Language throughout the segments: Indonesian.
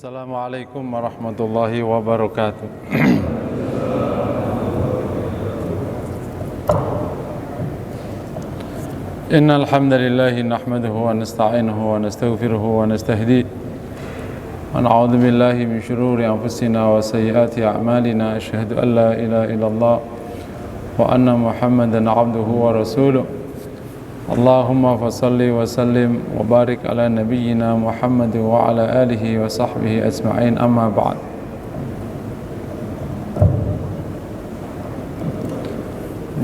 Assalamualaikum warahmatullahi wabarakatuh. Innal hamdalillah nahmaduhu wa nasta'inuhu wa nastaghfiruhu wa nastahdihi wa na'udzu billahi min shururi anfusina wa sayyiati a'malina asyhadu an la ilaha illallah wa anna Muhammadan 'abduhu wa rasuluh. Allahumma fasalli wa sallim wa barik ala nabiyyina Muhammad wa ala alihi wa sahbihi ajma'in, amma ba'd.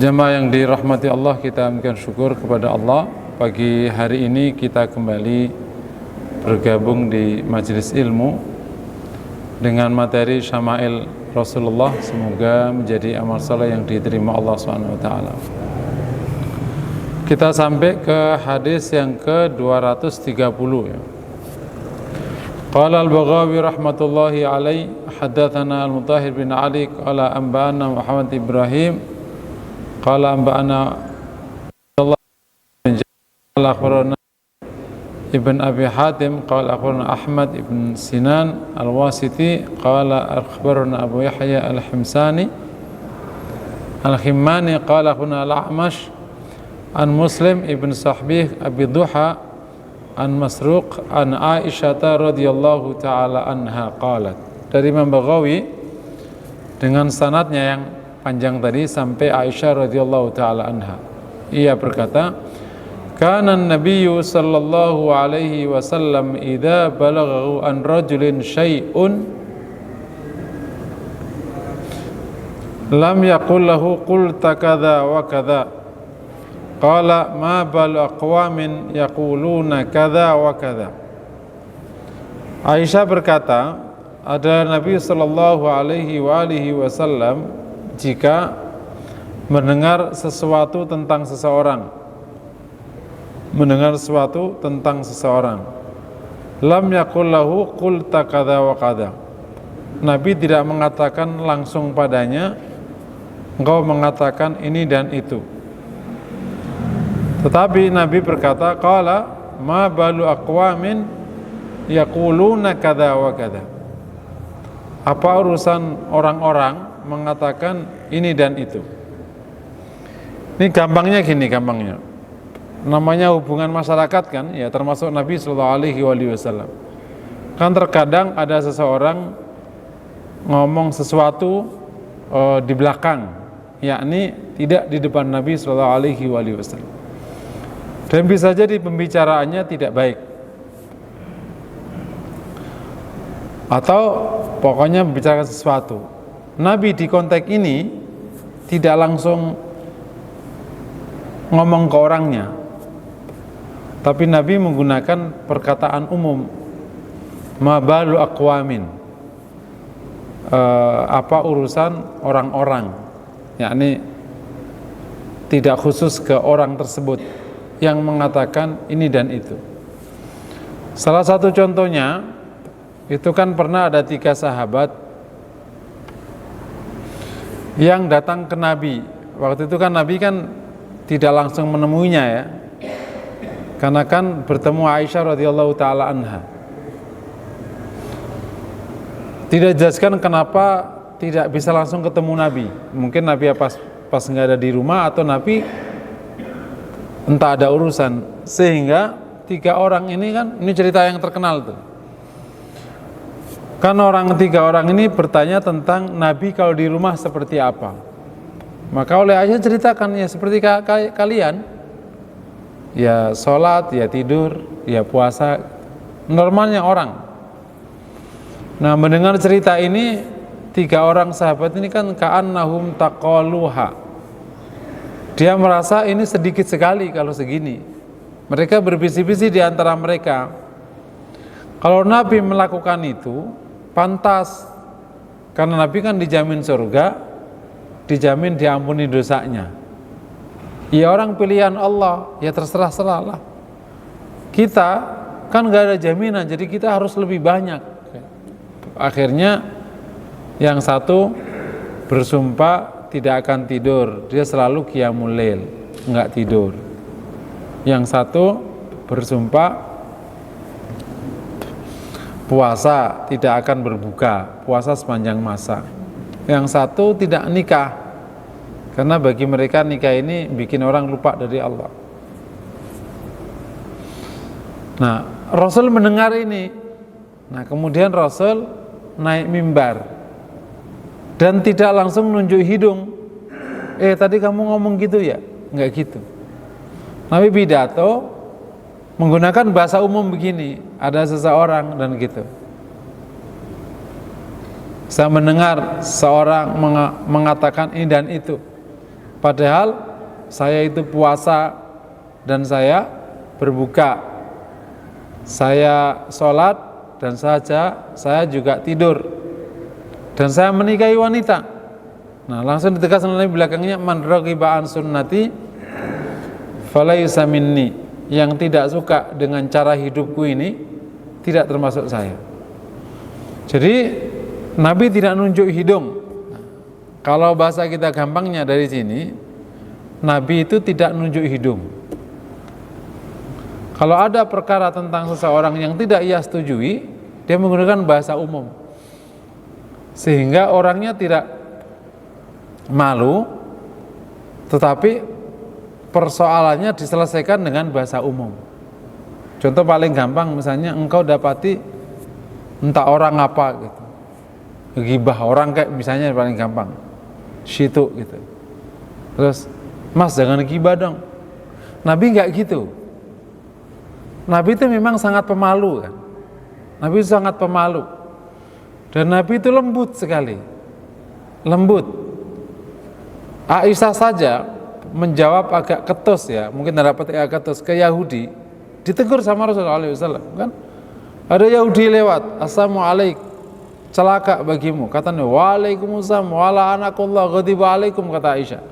Jemaah yang dirahmati Allah, kita akan syukur kepada Allah. Pagi hari ini kita kembali bergabung di majelis ilmu dengan materi Syama'il Rasulullah. Semoga menjadi amal saleh yang diterima Allah Subhanahu wa taala. Kita sampai ke hadis yang ke-230 ya. Qala al-Baghawi rahmatullahi alaih, haddatsana al-Mutahhir bin Ali qala anba'ana Muhammad Ibrahim qala anba'ana Allah bin Jalal Ibn Abi Hatim qala akhbarana Ahmad ibn Sinan al-Wasiti qala akhbarana Abu Yahya al-Himsani al-Khimmani qala akhbarana al-A'mash an Muslim ibn Sahbih Abi Duha an Masruq an Aisyah radhiyallahu ta'ala anha qalat. Dari Imam Baghawi dengan sanadnya yang panjang tadi sampai Aisyah radhiyallahu ta'ala anha, ia berkata, kana an-nabiyyu sallallahu alaihi wasallam idza balaghahu an rajulin syai'un lam yaqul lahu qulta kadza wa kadza qala ma bal aqwamin yaquluna kadza wa kadza. Aisyah berkata, ada Nabi sallallahu alaihi wasallam jika mendengar sesuatu tentang seseorang, lam yaqul lahu qulta kadza wa kadza, Nabi tidak mengatakan langsung padanya, engkau mengatakan ini dan itu. Tetapi Nabi berkata, qala ma balu aqwamin yaquluna kadza wa kadza, apa urusan orang-orang mengatakan ini dan itu. Ini gampangnya gini, namanya hubungan masyarakat kan, ya termasuk Nabi sallallahu alaihi wasallam. Kan terkadang ada seseorang ngomong sesuatu di belakang, yakni tidak di depan Nabi sallallahu alaihi wasallam. Dan bisa jadi pembicaraannya tidak baik, atau pokoknya membicarakan sesuatu. Nabi di konteks ini tidak langsung ngomong ke orangnya, tapi Nabi menggunakan perkataan umum, ma balu aqwamin, apa urusan orang-orang, yakni tidak khusus ke orang tersebut yang mengatakan ini dan itu. Salah satu contohnya itu kan pernah ada 3 sahabat yang datang ke Nabi. Waktu itu kan Nabi kan tidak langsung menemuinya ya, karena kan bertemu Aisyah radhiyallahu ta'ala anha. Tidak dijelaskan kenapa tidak bisa langsung ketemu Nabi. Mungkin Nabi pas nggak ada di rumah, atau Nabi entah ada urusan, sehingga 3 orang ini kan, ini cerita yang terkenal tuh. Kan 3 orang ini bertanya tentang Nabi kalau di rumah seperti apa. Maka oleh Aisyah ceritakan, ya seperti kalian, ya sholat, ya tidur, ya puasa, normalnya orang. Nah, mendengar cerita ini 3 orang sahabat ini kan ka'annahum taqaluha, dia merasa ini sedikit sekali kalau segini. Mereka berbisik-bisik di antara mereka, kalau Nabi melakukan itu pantas, karena Nabi kan dijamin surga, dijamin diampuni dosanya. Ya orang pilihan Allah, ya terserah-serah lah. Kita kan gak ada jaminan, jadi kita harus lebih banyak. Akhirnya yang satu bersumpah tidak akan tidur, dia selalu qiyamul lail, enggak tidur. Yang satu bersumpah puasa tidak akan berbuka, puasa sepanjang masa. Yang satu tidak nikah, karena bagi mereka nikah ini bikin orang lupa dari Allah. Nah, Rasul mendengar ini. Nah, kemudian Rasul naik mimbar dan tidak langsung nunjuk hidung. Tadi kamu ngomong gitu ya? Enggak gitu. Nabi pidato menggunakan bahasa umum begini, ada seseorang dan gitu. Saya mendengar seorang mengatakan ini dan itu. Padahal saya itu puasa dan saya berbuka. Saya sholat dan saya juga tidur. Dan saya menikahi wanita. Nah, langsung ditegaskan oleh belakangnya, man raghiba an sunnati falaysa minni. Yang tidak suka dengan cara hidupku ini tidak termasuk saya. Jadi Nabi tidak nunjuk hidung. Kalau bahasa kita gampangnya dari sini, Nabi itu tidak nunjuk hidung. Kalau ada perkara tentang seseorang yang tidak ia setujui, dia menggunakan bahasa umum, sehingga orangnya tidak malu, tetapi persoalannya diselesaikan dengan bahasa umum. Contoh paling gampang, misalnya engkau dapati entah orang apa gitu, ghibah orang kayak misalnya paling gampang, syitu gitu. Terus, mas jangan ghibah dong. Nabi nggak gitu. Nabi itu memang sangat pemalu kan. Nabi itu sangat pemalu. Dan Nabi itu lembut sekali. Lembut. Aisyah saja menjawab agak ketus ya, mungkin dapat agak ketus ke Yahudi, ditegur sama Rasulullah SAW kan. Ada Yahudi lewat, assalamualaikum, celaka bagimu. Katanya, waalaikumsalam, wala anakullah ghadiba alaikum, kata Aisyah.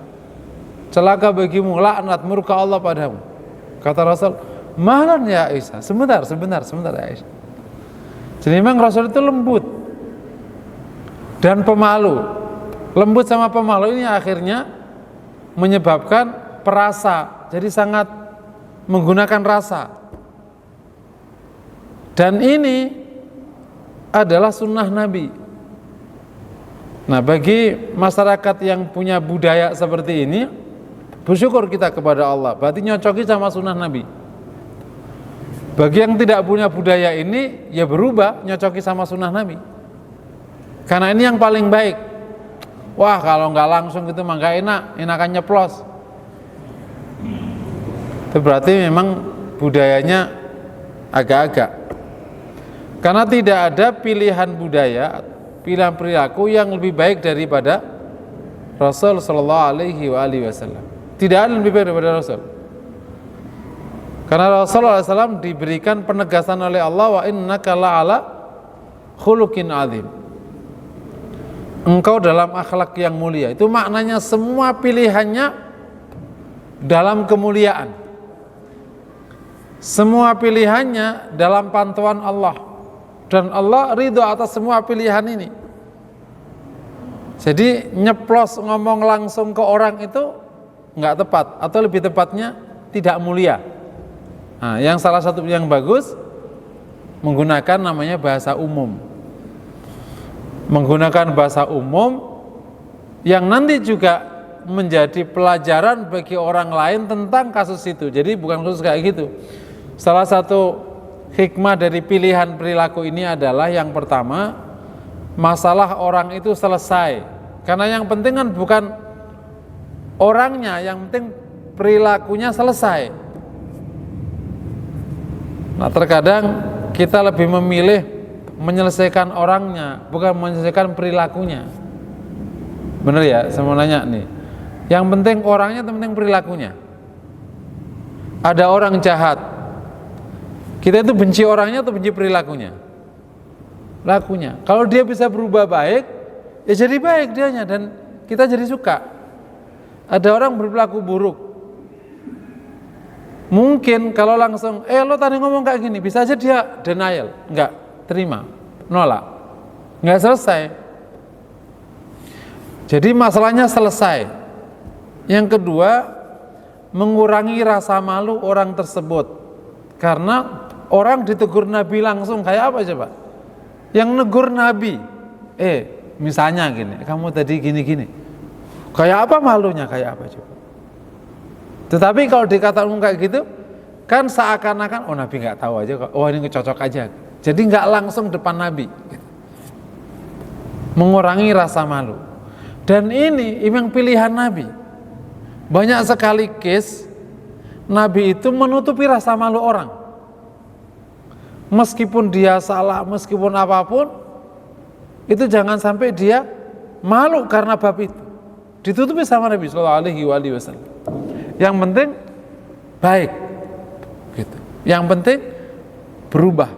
Celaka bagimu, laknat murka Allah padamu. Kata Rasul, malan ya Aisyah, sebentar ya Aisyah. Jadi memang Rasul itu lembut dan pemalu. Lembut sama pemalu ini akhirnya menyebabkan perasa, jadi sangat menggunakan rasa. Dan ini adalah sunnah Nabi. Nah, bagi masyarakat yang punya budaya seperti ini, bersyukur kita kepada Allah, berarti nyocoki sama sunnah Nabi. Bagi yang tidak punya budaya ini, ya berubah, nyocoki sama sunnah Nabi. Karena ini yang paling baik. Wah, kalau nggak langsung gitu mah nggak enak, enakan nyeplos. Itu berarti memang budayanya agak-agak. Karena tidak ada pilihan budaya, pilihan perilaku yang lebih baik daripada Rasul Shallallahu Alaihi Wasallam. Tidak ada yang lebih baik daripada Rasul. Karena Rasulullah SAW diberikan penegasan oleh Allah, wa innaka la'ala khuluqin azim. Engkau dalam akhlak yang mulia. Itu maknanya semua pilihannya dalam kemuliaan. Semua pilihannya dalam pantauan Allah. Dan Allah ridho atas semua pilihan ini. Jadi nyeplos ngomong langsung ke orang itu nggak tepat, atau lebih tepatnya tidak mulia. Nah, yang salah satu yang bagus menggunakan namanya bahasa umum. Menggunakan bahasa umum yang nanti juga menjadi pelajaran bagi orang lain tentang kasus itu. Jadi bukan khusus kayak gitu. Salah satu hikmah dari pilihan perilaku ini adalah yang pertama, masalah orang itu selesai. Karena yang penting kan bukan orangnya, yang penting perilakunya selesai. Nah, terkadang kita lebih memilih menyelesaikan orangnya, bukan menyelesaikan perilakunya. Bener ya, saya mau nanya nih. Yang penting orangnya, yang penting perilakunya. Ada orang jahat, kita itu benci orangnya atau benci perilakunya? Lakunya. Kalau dia bisa berubah baik, ya jadi baik dianya dan kita jadi suka. Ada orang berperilaku buruk, mungkin kalau langsung, lo tadi ngomong kayak gini, bisa aja dia denial, enggak terima, nolak, enggak selesai. Jadi masalahnya selesai. Yang kedua, mengurangi rasa malu orang tersebut. Karena orang ditegur Nabi langsung kayak apa coba? yang negur Nabi, misalnya gini, kamu tadi gini-gini, kayak apa malunya, kayak apa coba. Tetapi kalau dikatakan kayak gitu, kan seakan-akan Nabi nggak tahu aja, ini cocok aja. Jadi nggak langsung depan Nabi, mengurangi rasa malu. Dan ini memang pilihan Nabi. Banyak sekali case Nabi itu menutupi rasa malu orang. Meskipun dia salah, meskipun apapun, itu jangan sampai dia malu karena bab itu. Ditutupi sama Nabi Sallallahu Alaihi Wasallam. Yang penting baik, gitu. Yang penting berubah.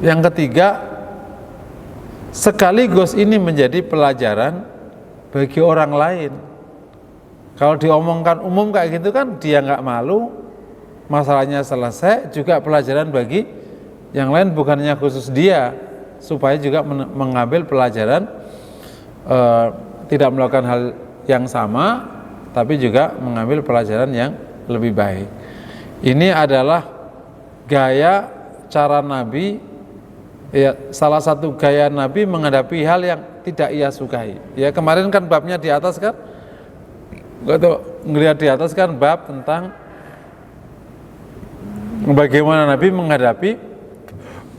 Yang ketiga, sekaligus ini menjadi pelajaran bagi orang lain. Kalau diomongkan umum kayak gitu kan dia nggak malu, masalahnya selesai, juga pelajaran bagi yang lain, bukannya khusus dia, supaya juga mengambil pelajaran, tidak melakukan hal yang sama, tapi juga mengambil pelajaran yang lebih baik. Ini adalah gaya cara Nabi, ya, salah satu gaya Nabi menghadapi hal yang tidak ia sukai. Ya, kemarin kan babnya di atas kan, ngelihat di atas kan bab tentang bagaimana Nabi menghadapi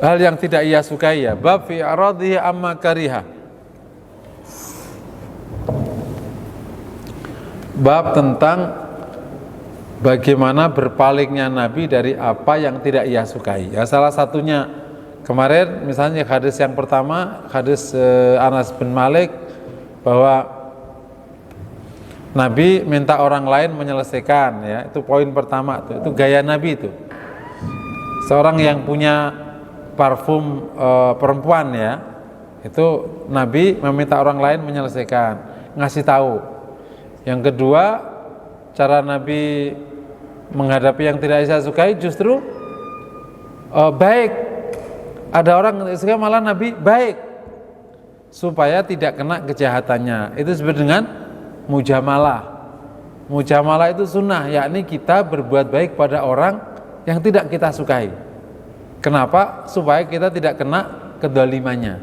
hal yang tidak ia sukai, ya, bab fi aradhihi amma kariha. Bab tentang bagaimana berpalingnya Nabi dari apa yang tidak ia sukai. Ya, salah satunya kemarin misalnya hadis yang pertama, hadis Anas bin Malik, bahwa Nabi minta orang lain menyelesaikan, ya, itu poin pertama tuh. Itu gaya Nabi itu. Seorang yang punya parfum perempuan, ya, itu Nabi meminta orang lain menyelesaikan, ngasih tahu. Yang kedua, cara Nabi menghadapi yang tidak saya sukai justru baik. Ada orang yang suka, malah Nabi baik supaya tidak kena kejahatannya. Itu disebut dengan mujamalah. Mujamalah itu sunnah, yakni kita berbuat baik pada orang yang tidak kita sukai. Kenapa? Supaya kita tidak kena kedolimannya.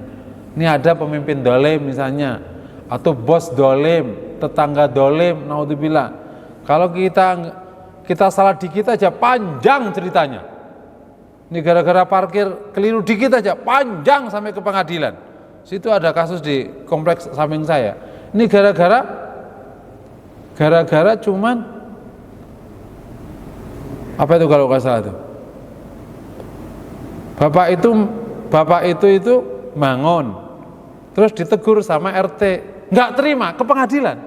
Ini ada pemimpin dolim misalnya, atau bos dolim, tetangga dolim, naudzubillah. Kalau kita salah dikit aja panjang ceritanya. Ini gara-gara parkir keliru dikit aja panjang sampai ke pengadilan. Situ ada kasus di kompleks samping saya. Ini gara-gara cuman apa itu kalau nggak salah itu, bapak itu bangun terus ditegur sama RT, nggak terima, ke pengadilan.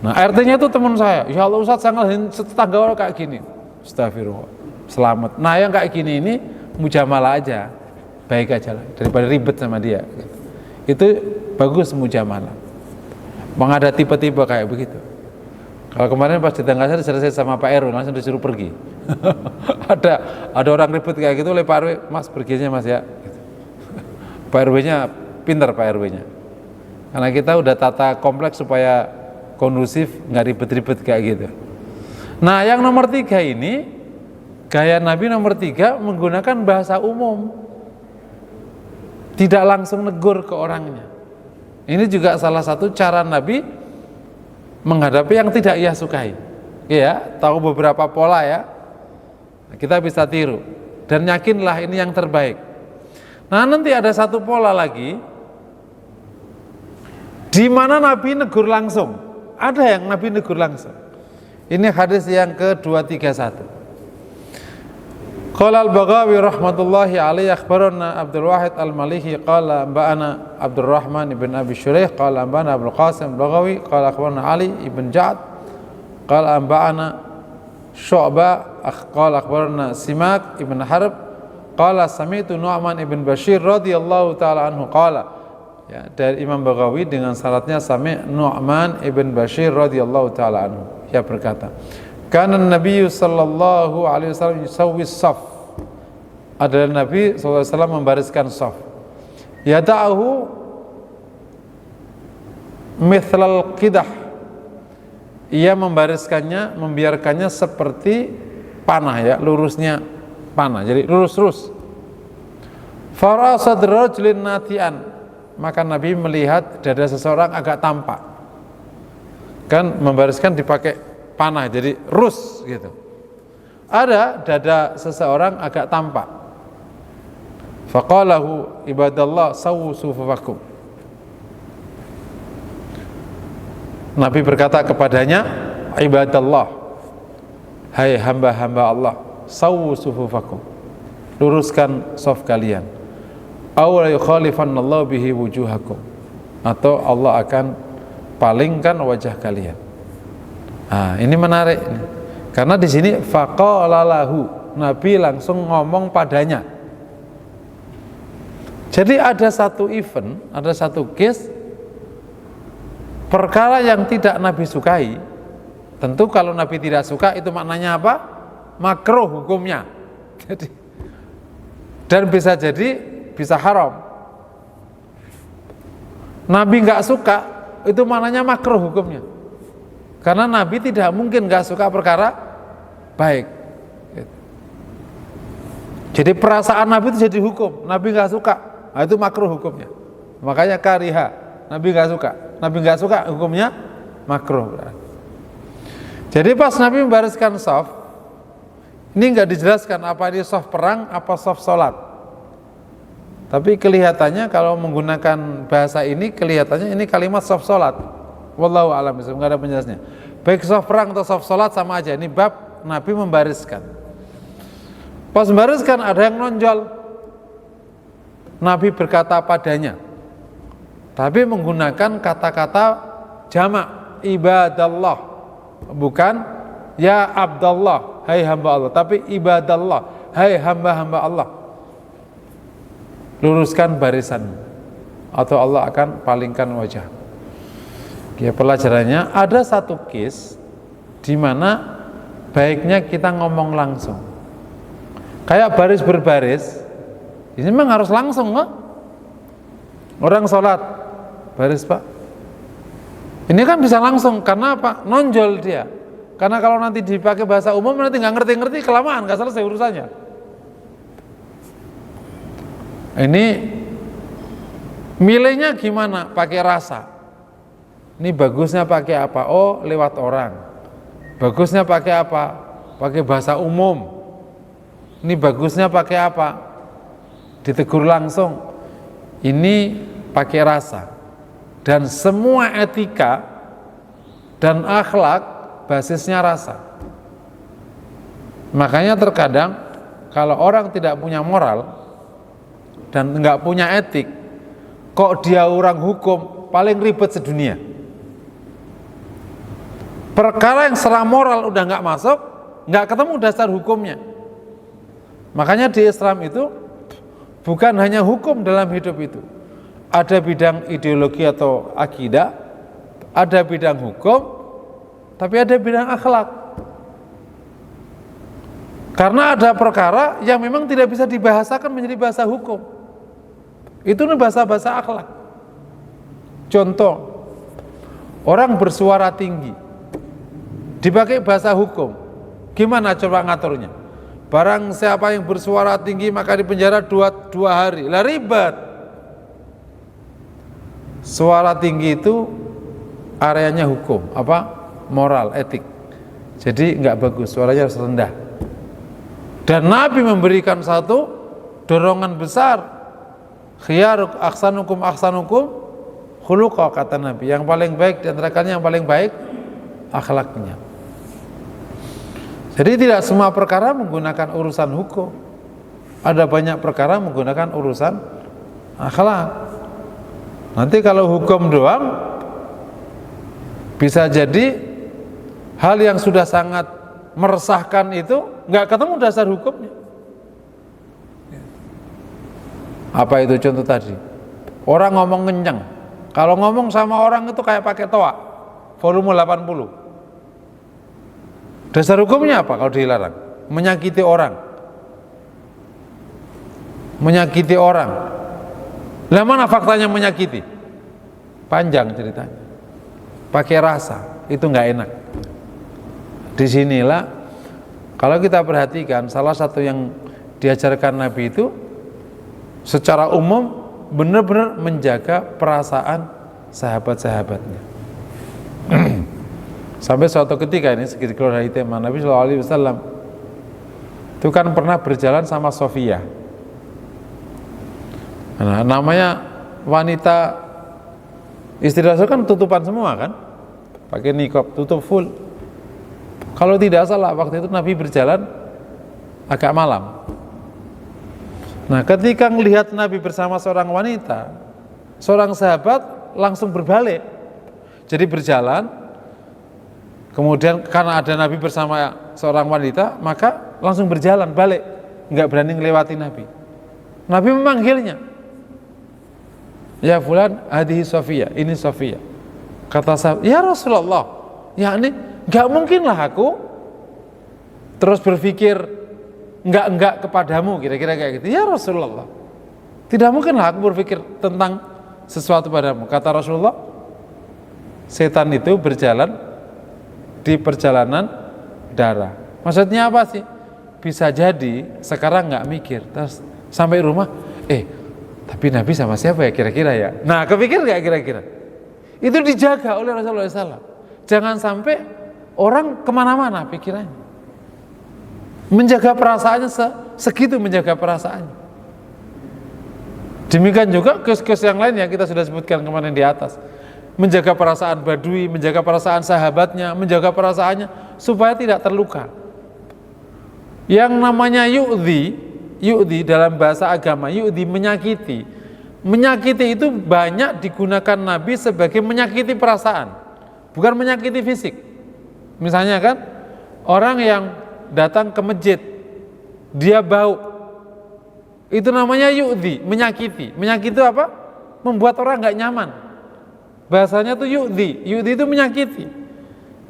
Nah, RT-nya itu teman saya, ya Allah Ustaz, saya ngelahin tetangga orang kayak gini. Astagfirullah, selamat. Nah, yang kayak gini ini mujamalah aja, baik aja lah, daripada ribet sama dia. Itu bagus mujamalah. Mengada tipe-tipe kayak begitu. Kalau kemarin pas di tengah saya selesai sama Pak RW, langsung disuruh pergi. ada orang ribut kayak gitu oleh Pak RW, Mas pergi aja Mas ya. Gitu. Pak RW-nya pintar, Pak RW-nya. Karena kita udah tata kompleks supaya kondusif, nggak ribet-ribet kayak gitu. Nah, yang nomor 3 ini, gaya Nabi nomor 3 menggunakan bahasa umum, tidak langsung negur ke orangnya. Ini juga salah satu cara Nabi menghadapi yang tidak ia sukai. Ya, tahu beberapa pola ya, kita bisa tiru dan yakinlah ini yang terbaik. Nah, nanti ada satu pola lagi di mana Nabi negur langsung. Ada yang Nabi negur langsung. Ini hadis yang ke-231. Qala al-Baghawi rahmatullahi alaihi akhbarana Abdul Wahid al-Malihi qala amba'ana Abdurrahman ibn Abi Shuraih qala amba'ana Abdul Qasim al-Baghawi qala akhbarana Ali ibn Ja'ad qala amba'ana Syu'bah qala akhbarana Simak ibn Harb qala sami'tu Nu'man ibn Bashir radhiyallahu ta'ala anhu qala, ya, dari Imam Baghawi dengan syaratnya sami' Nu'man ibn Bashir radhiyallahu ta'ala anhu, ya, berkata, kana Nabi sallallahu alaihi wasallam yusawwi shaf. Adalah Nabi sallallahu alaihi wasallam membariskan shaf. Yada'ahu mithlal qidah. Ia membariskannya, membiarkannya seperti panah, ya, lurusnya panah, jadi lurus. Fara sadrajlin natian, maka Nabi melihat dada seseorang agak tampak. Kan membariskan dipakai panah, jadi rus gitu. Ada dada seseorang agak tampak. Faqalahu ibadallah sawu sufufakum. Nabi berkata kepadanya, ibadallah, hai hamba-hamba Allah, sawu sufufakum, luruskan shaf kalian. Aw la yukhalifannallahu bihi wujuhakum, atau Allah akan palingkan wajah kalian. Nah, ini menarik ini. Karena di sini faqala lahu, Nabi langsung ngomong padanya. Jadi ada satu event, ada satu case, perkara yang tidak Nabi sukai. Tentu kalau Nabi tidak suka itu maknanya apa? Makruh hukumnya. Jadi, dan bisa jadi bisa haram. Nabi nggak suka itu maknanya makruh hukumnya. Karena Nabi tidak mungkin nggak suka perkara baik. Jadi perasaan Nabi itu jadi hukum. Nabi nggak suka, nah itu makruh hukumnya. Makanya kariha, Nabi nggak suka. Nabi nggak suka hukumnya makruh. Jadi pas Nabi membariskan shaf, ini nggak dijelaskan apa ini shaf perang, apa shaf sholat. Tapi kelihatannya kalau menggunakan bahasa ini, kelihatannya ini kalimat shaf sholat. Wallahu a'lam bishawab, nggak ada penjelasannya. Baik shaf perang atau shaf sholat sama aja. Ini bab Nabi membariskan. Pas membariskan ada yang nonjol. Nabi berkata padanya, tapi menggunakan kata-kata jamak, ibadallah, bukan ya Abdallah, hai hamba Allah, tapi ibadallah, hai hamba-hamba Allah. Luruskan barisan, atau Allah akan palingkan wajah. Ya, pelajarannya ada satu case di mana baiknya kita ngomong langsung. Kayak baris berbaris, ini memang harus langsung, nggak? Orang sholat baris pak, ini kan bisa langsung, karena apa? Nonjol dia. Karena kalau nanti dipakai bahasa umum nanti nggak ngerti-ngerti, kelamaan, nggak selesai urusannya. Ini milihnya gimana? Pakai rasa. Ini bagusnya pakai apa? Oh, lewat orang. Bagusnya pakai apa? Pakai bahasa umum. Ini bagusnya pakai apa? Ditegur langsung. Ini pakai rasa. Dan semua etika dan akhlak basisnya rasa. Makanya terkadang kalau orang tidak punya moral dan nggak punya etik, kok dia orang hukum paling ribet sedunia. Perkara yang secara moral udah nggak masuk, nggak ketemu dasar hukumnya. Makanya di Islam itu bukan hanya hukum dalam hidup itu, ada bidang ideologi atau akidah, ada bidang hukum, tapi ada bidang akhlak. Karena ada perkara yang memang tidak bisa dibahasakan menjadi bahasa hukum. Itu bahasa-bahasa akhlak. Contoh, orang bersuara tinggi dipakai bahasa hukum, gimana coba ngaturnya? Barang siapa yang bersuara tinggi maka dipenjara dua hari. Lah ribet. Suara tinggi itu areanya hukum, apa? Moral, etik. Jadi nggak bagus, suaranya harus rendah. Dan Nabi memberikan satu dorongan besar, khiyaruk ahsanukum khuluqa, kata Nabi. Yang paling baik di antara kalian yang paling baik akhlaknya. Jadi tidak semua perkara menggunakan urusan hukum. Ada banyak perkara menggunakan urusan akhlak. Nanti kalau hukum doang bisa jadi hal yang sudah sangat meresahkan itu nggak ketemu dasar hukumnya. Apa itu contoh tadi? Orang ngomong kencang. Kalau ngomong sama orang itu kayak pakai toa, volume 80. Dasar hukumnya apa kalau dilarang? Menyakiti orang. Menyakiti orang. Lah mana faktanya menyakiti? Panjang ceritanya. Pakai rasa, itu nggak enak. Disinilah kalau kita perhatikan salah satu yang diajarkan Nabi itu secara umum benar-benar menjaga perasaan sahabat-sahabatnya. Sampai suatu ketika ini sedikit keluar dari tema, Nabi SAW itu kan pernah berjalan sama Sofia. Nah, namanya wanita istri Rasul kan tutupan semua kan, pakai niqab, tutup full. Kalau tidak salah waktu itu Nabi berjalan agak malam. Nah, ketika melihat Nabi bersama seorang wanita, seorang sahabat langsung berbalik. Jadi berjalan, kemudian karena ada Nabi bersama seorang wanita, maka langsung berjalan balik, nggak berani melewati Nabi. Nabi memanggilnya, ya fulan, hadihi Sofia, ini Sofia. Kata sahabat, ya Rasulullah, ya ini nggak mungkinlah aku terus berpikir enggak kepadamu, kira-kira kayak gitu. Ya Rasulullah, tidak mungkinlah aku berpikir tentang sesuatu padamu. Kata Rasulullah, setan itu berjalan di perjalanan darah. Maksudnya apa sih? Bisa jadi sekarang nggak mikir, terus sampai rumah, tapi Nabi sama siapa ya kira-kira ya? Nah, kepikir nggak kira-kira? Itu dijaga oleh Rasulullah SAW. Jangan sampai orang kemana-mana pikirannya. Menjaga perasaannya segitu, menjaga perasaannya. Demikian juga kes-kes yang lain yang kita sudah sebutkan kemarin di atas. Menjaga perasaan badui, menjaga perasaan sahabatnya, menjaga perasaannya supaya tidak terluka. Yang namanya yu'dhi dalam bahasa agama, yu'dhi menyakiti. Menyakiti itu banyak digunakan Nabi sebagai menyakiti perasaan, bukan menyakiti fisik. Misalnya kan, orang yang datang ke masjid, dia bau, itu namanya yu'dhi, menyakiti. Menyakiti itu apa? Membuat orang nggak nyaman. Bahasanya tuh yu'dhi itu menyakiti.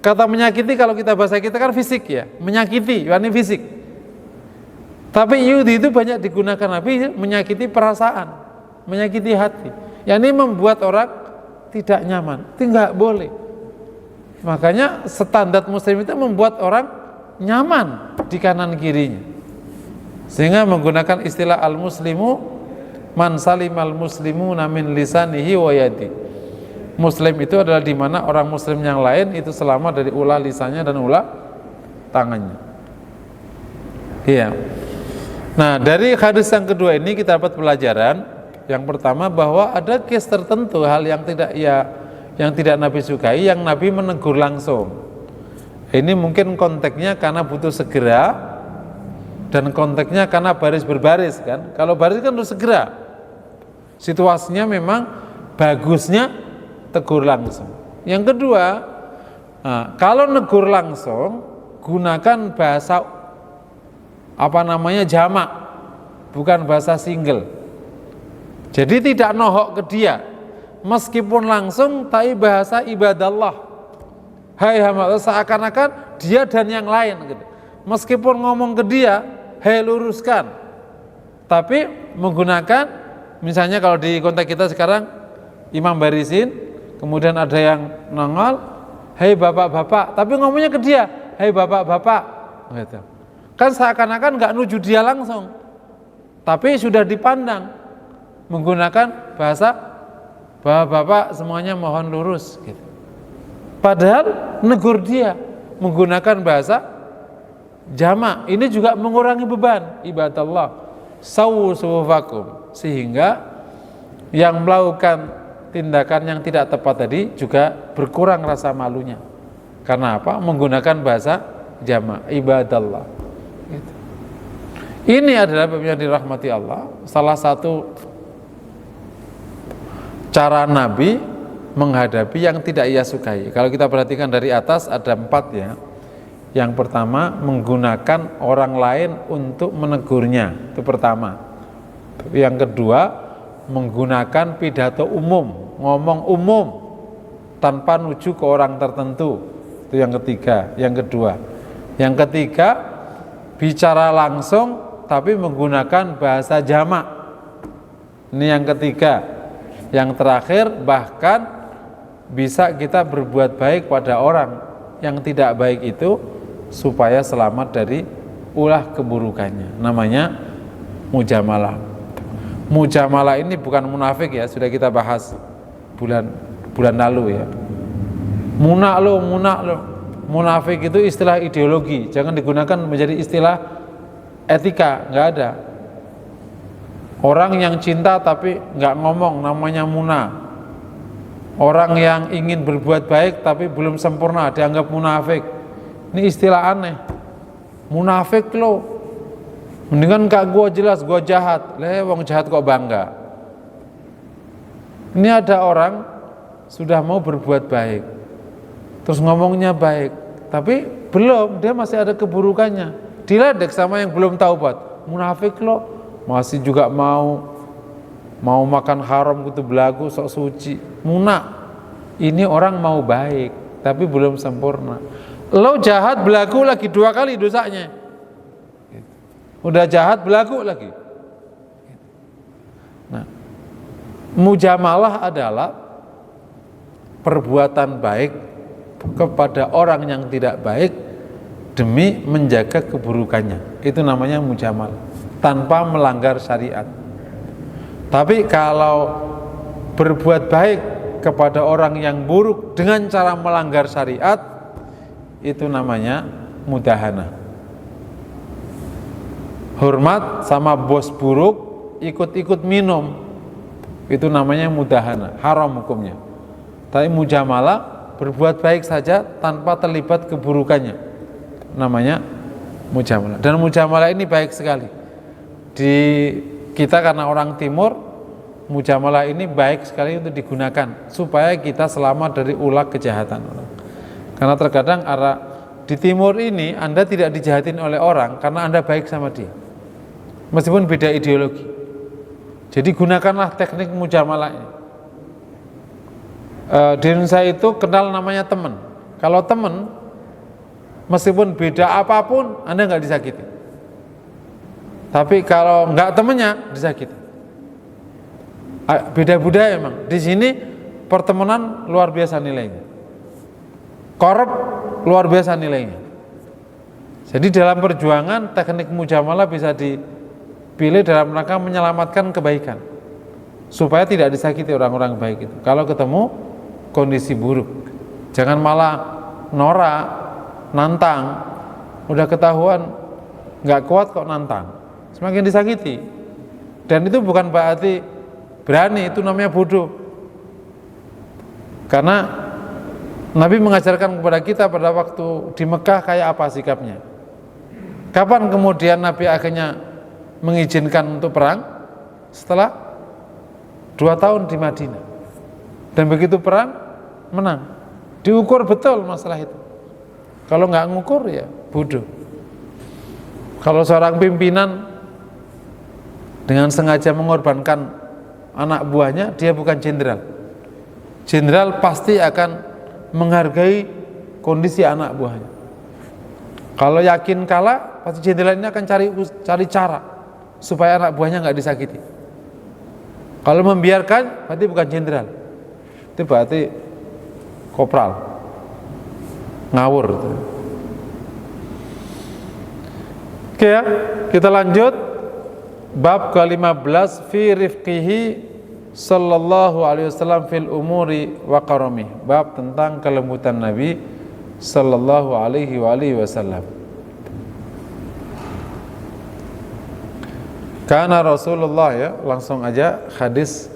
Kata menyakiti kalau kita bahasa kita kan fisik ya, menyakiti, yakni fisik. Tapi yu'dhi itu banyak digunakan Nabi menyakiti perasaan, menyakiti hati, yakni membuat orang tidak nyaman. Itu nggak boleh. Makanya standar muslim itu membuat orang nyaman di kanan kirinya, sehingga menggunakan istilah al-muslimu man salimal muslimuna min lisanihi wa yadi. Muslim itu adalah di mana orang muslim yang lain itu selamat dari ulah lisannya dan ulah tangannya. Iya. Nah, dari hadis yang kedua ini kita dapat pelajaran yang pertama bahwa ada case tertentu, hal yang tidak Nabi sukai, yang Nabi menegur langsung. Ini mungkin konteksnya karena butuh segera, dan konteksnya karena baris berbaris kan. Kalau baris kan harus segera. Situasinya memang bagusnya tegur langsung. Yang kedua, kalau negur langsung gunakan bahasa jamak, bukan bahasa single. Jadi tidak nohok ke dia, meskipun langsung tapi bahasa ibadallah. Hai hamba, seakan-akan dia dan yang lain gitu. Meskipun ngomong ke dia, hai luruskan. Tapi menggunakan, misalnya kalau di konteks kita sekarang imam barisin, kemudian ada yang nongol, hai bapak-bapak, tapi ngomongnya ke dia, hai bapak-bapak gitu. Kan seakan-akan nggak nuju dia langsung, tapi sudah dipandang menggunakan bahasa bapak-bapak semuanya mohon lurus gitu. Padahal negur dia menggunakan bahasa jamak. Ini juga mengurangi beban ibadallah. Sawu sufufakum, sehingga yang melakukan tindakan yang tidak tepat tadi juga berkurang rasa malunya. Karena apa? Menggunakan bahasa jamak, ibadallah. Gitu. Ini adalah yang dirahmati Allah. Salah satu cara Nabi menghadapi yang tidak ia sukai. Kalau kita perhatikan dari atas ada 4 ya. Yang pertama, menggunakan orang lain untuk menegurnya. Itu pertama. Yang kedua, menggunakan pidato umum, ngomong umum tanpa nuju ke orang tertentu. Itu yang ketiga. Yang kedua. Yang ketiga, bicara langsung tapi menggunakan bahasa jamak. Ini yang ketiga. Yang terakhir, bahkan bisa kita berbuat baik pada orang yang tidak baik itu supaya selamat dari ulah keburukannya. Namanya mujamalah. Mujamalah ini bukan munafik ya, sudah kita bahas bulan lalu ya. Munak lo. Munafik itu istilah ideologi, jangan digunakan menjadi istilah etika, nggak ada. Orang yang cinta tapi nggak ngomong namanya muna. Orang yang ingin berbuat baik tapi belum sempurna dianggap munafik. Ini istilah aneh. Munafik lo, mendingan gak gua jelas gua jahat. Wong jahat kok bangga. Ini ada orang sudah mau berbuat baik, terus ngomongnya baik, tapi belum, dia masih ada keburukannya. Diledek sama yang belum taubat. Munafik lo, masih juga mau makan haram gitu belagu sok suci. Munak. Ini orang mau baik tapi belum sempurna. Lo jahat belagu lagi 2 kali dosanya. Udah jahat belagu lagi. Nah, mujamalah adalah perbuatan baik kepada orang yang tidak baik demi menjaga keburukannya. Itu namanya mujamalah, tanpa melanggar syariat. Tapi kalau berbuat baik kepada orang yang buruk dengan cara melanggar syariat, itu namanya mudahana. Hormat sama bos buruk, ikut-ikut minum, itu namanya mudahana, haram hukumnya. Tapi mujamalah, berbuat baik saja tanpa terlibat keburukannya, namanya mujamalah. Dan mujamalah ini baik sekali. Di kita karena orang timur, mujamalah ini baik sekali untuk digunakan supaya kita selamat dari ulah kejahatan orang. Karena terkadang di timur ini Anda tidak dijahatin oleh orang karena Anda baik sama dia, meskipun beda ideologi. Jadi gunakanlah teknik mujamalah ini. Di Indonesia itu kenal namanya teman. Kalau teman, meskipun beda apapun, Anda nggak disakiti. Tapi kalau nggak temennya, disakiti. Beda budaya emang. Di sini pertemanan luar biasa nilainya. Korup luar biasa nilainya. Jadi dalam perjuangan teknik mujamalah bisa dipilih dalam rangka menyelamatkan kebaikan, supaya tidak disakiti orang-orang baik itu. Kalau ketemu kondisi buruk, jangan malah norak, nantang. Udah ketahuan nggak kuat kok nantang, semakin disakiti. Dan itu bukan berarti berani, itu namanya bodoh. Karena Nabi mengajarkan kepada kita pada waktu di Mekah kayak apa sikapnya. Kapan kemudian Nabi akhirnya mengizinkan untuk perang? Setelah 2 tahun di Madinah. Dan begitu perang, menang. Diukur betul masalah itu. Kalau nggak ngukur ya bodoh. Kalau seorang pimpinan dengan sengaja mengorbankan anak buahnya, dia bukan jenderal. Jenderal pasti akan menghargai kondisi anak buahnya. Kalau yakin kalah, pasti jenderal ini akan cari cara supaya anak buahnya nggak disakiti. Kalau membiarkan, berarti bukan jenderal, itu berarti kopral, ngawur. Oke ya, kita lanjut. Bab ke-15 fi rifqihi sallallahu alaihi wasallam fil umuri wa karami. Bab tentang kelembutan Nabi sallallahu alaihi wasallam. Karena Rasulullah, ya, langsung aja hadis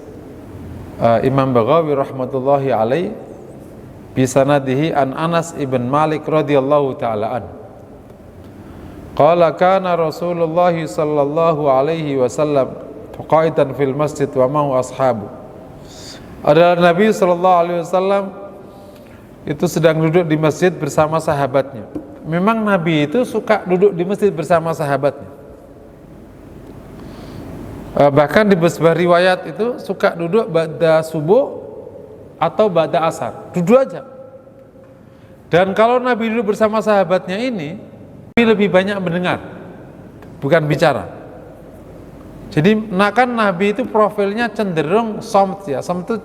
Imam Baghawi rahmatullahi alaihi bisanadihi an Anas ibn Malik radhiyallahu taala an. Qala kana Rasulullah sallallahu alaihi wasallam qa'idan fil masjid wa ma'hu ashabu. Adalah Nabi sallallahu alaihi wasallam itu sedang duduk di masjid bersama sahabatnya. Memang Nabi itu suka duduk di masjid bersama sahabatnya. Bahkan di sebuah riwayat itu suka duduk ba'da subuh atau ba'da asar, duduk aja. Dan kalau Nabi duduk bersama sahabatnya ini, Nabi lebih banyak mendengar, bukan bicara. Jadi kan Nabi itu profilnya cenderung somt, ya. Somt itu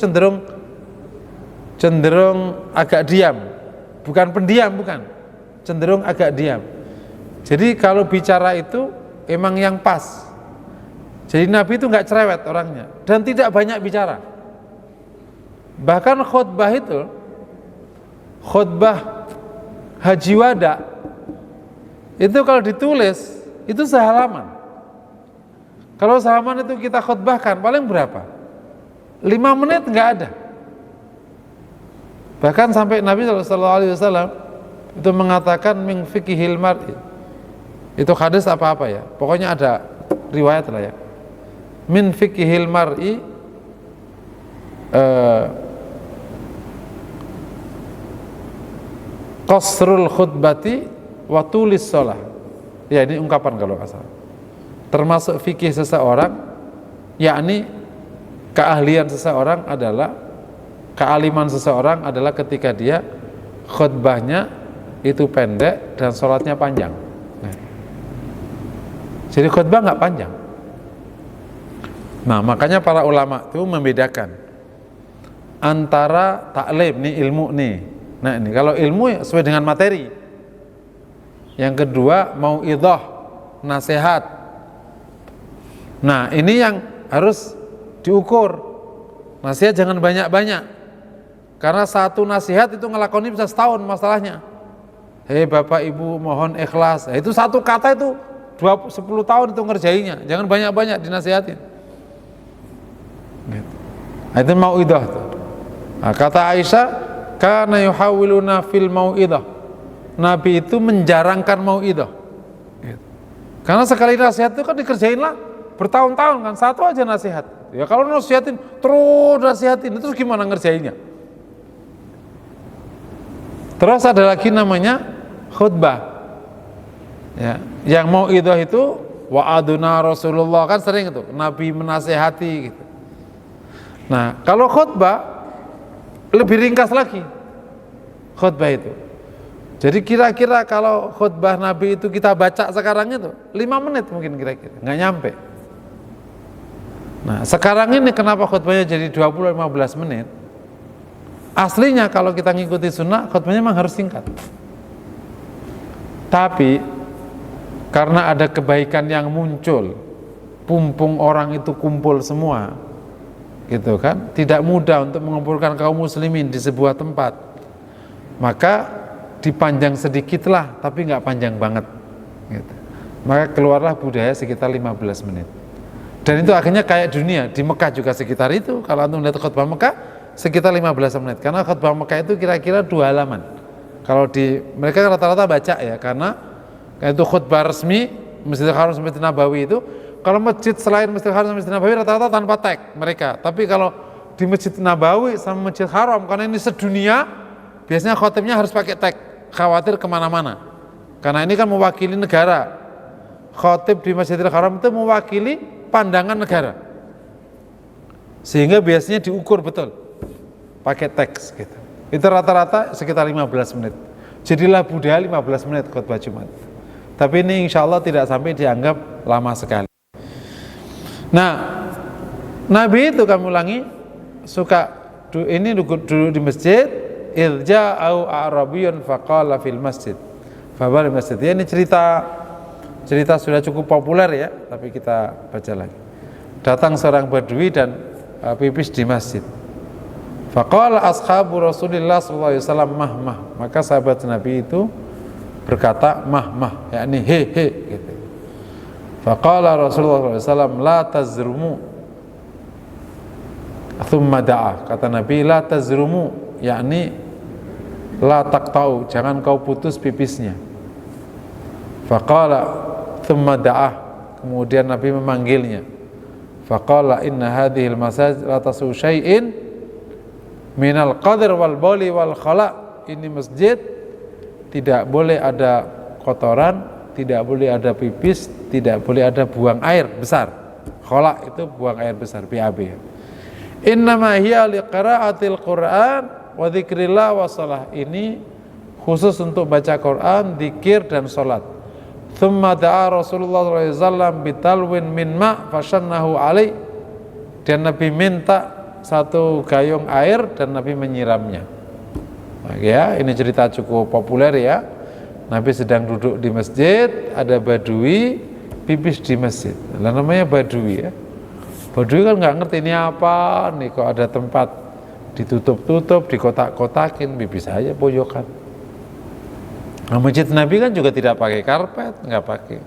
cenderung agak diam, bukan pendiam, bukan, cenderung agak diam. Jadi kalau bicara itu emang yang pas. Jadi Nabi itu nggak cerewet orangnya dan tidak banyak bicara. Bahkan khutbah haji wada itu kalau ditulis itu sehalaman. Kalau sehalaman itu kita khutbahkan paling berapa? 5 menit nggak ada. Bahkan sampai Nabi SAW itu mengatakan min fiqhil mar'i. Itu hadis apa ya? Pokoknya ada riwayat lah ya. Min fiqhil mar'i qasrul khutbati wa tulis shalah. Ya, ini ungkapan kalau nggak salah. Termasuk fikih seseorang, yakni keahlian seseorang adalah, kealiman seseorang adalah ketika dia khutbahnya itu pendek dan sholatnya panjang. Nah, jadi khutbah nggak panjang. Nah, makanya para ulama itu membedakan antara taklim nih, ilmu nih. Nah, ini kalau ilmu ya sesuai dengan materi. Yang kedua mauidhah, nasihat. Nah, ini yang harus diukur. Nasihat jangan banyak-banyak. Karena satu nasihat itu ngelakoni bisa setahun masalahnya. Hei Bapak Ibu mohon ikhlas. Nah, itu satu kata itu 10 tahun itu ngerjainnya. Jangan banyak-banyak dinasihatin. Gitu. Nah, itu mauidhah tuh. Nah, kata Aisyah, kana yuhawiluna fil mauidhah. Nabi itu menjarangkan mauidhah. Gitu. Karena sekali nasihat itu kan dikerjain lah bertahun-tahun kan, satu aja nasihat. Ya kalau nasihatin terus nasihatin, terus gimana ngerjainnya? Terus ada lagi namanya khutbah. Ya, yang mauidhah itu wa'aduna Rasulullah, kan sering itu Nabi menasihati gitu. Nah, kalau khutbah lebih ringkas lagi khutbah itu. Jadi kira-kira kalau khutbah Nabi itu kita baca sekarang itu 5 menit mungkin kira-kira, nggak nyampe. Nah, sekarang ini kenapa khutbahnya jadi 20-15 menit? Aslinya kalau kita ngikuti sunnah, khutbahnya memang harus singkat. Tapi karena ada kebaikan yang muncul, pumpung orang itu kumpul semua, gitu kan? Tidak mudah untuk mengumpulkan kaum muslimin di sebuah tempat. Maka dipanjang sedikitlah, tapi nggak panjang banget. Gitu. Maka keluarlah budaya sekitar 15 menit. Dan itu akhirnya kayak dunia, di Mekah juga sekitar itu. Kalau antum lihat khutbah Mekah sekitar 15 menit, karena khutbah Mekah itu kira-kira 2 halaman. Kalau di mereka rata-rata baca ya, karena itu khutbah resmi Masjidil Haram sama Masjid Nabawi itu. Kalau masjid selain Masjidil Haram sama Masjid Nabawi rata-rata tanpa teks mereka. Tapi kalau di Masjid Nabawi sama Masjid Haram, karena ini sedunia, biasanya khotibnya harus pakai teks, khawatir kemana-mana. Karena ini kan mewakili negara. Khotib di Masjidil Haram itu mewakili pandangan negara, sehingga biasanya diukur betul pakai teks gitu. Itu rata-rata sekitar 15 menit. Jadilah budaya 15 menit khutbah Jumat. Tapi ini insya Allah tidak sampai dianggap lama sekali. Nah, Nabi itu kami ulangi suka ini duduk di masjid, irja'au a'rabiyun faqala fil masjid fabal masjid. Ya, ini cerita sudah cukup populer ya, tapi kita baca lagi. Datang seorang badui dan pipis di masjid. Faqala ashabu Rasulillah sallallahu alaihi wasallam mah. Maka sahabat Nabi itu berkata mah, yakni he gitu. Faqala Rasulullah sallallahu alaihi wasallam la tazrumu. Thumma da'a. Kata Nabi la tazrumu, yakni la taqta'u, jangan kau putus pipisnya. Faqala thumma da'ah, kemudian Nabi memanggilnya. Faqala inna hadhil masajid la tasu syai'in minal qadr wal bali wal khala. Ini masjid tidak boleh ada kotoran, tidak boleh ada pipis, tidak boleh ada buang air besar. Khala itu buang air besar, BAB. Innama hiya liqiraatil Qur'an wa dzikrillah wa shalah. Ini khusus untuk baca Quran, zikir dan salat. Thumma da'a Rasulullah SAW bitalwin min ma' fashannahu alaih. Dan Nabi minta satu gayung air dan Nabi menyiramnya. Nah, ya, ini cerita cukup populer ya. Nabi sedang duduk di masjid, ada badui pipis di masjid. Lah namanya badui ya. Badui kan nggak ngerti ini apa nih, kok ada tempat ditutup-tutup, dikotak-kotakin, pipis aja pojokan. Nah, masjid Nabi kan juga tidak pakai karpet, nggak pakai.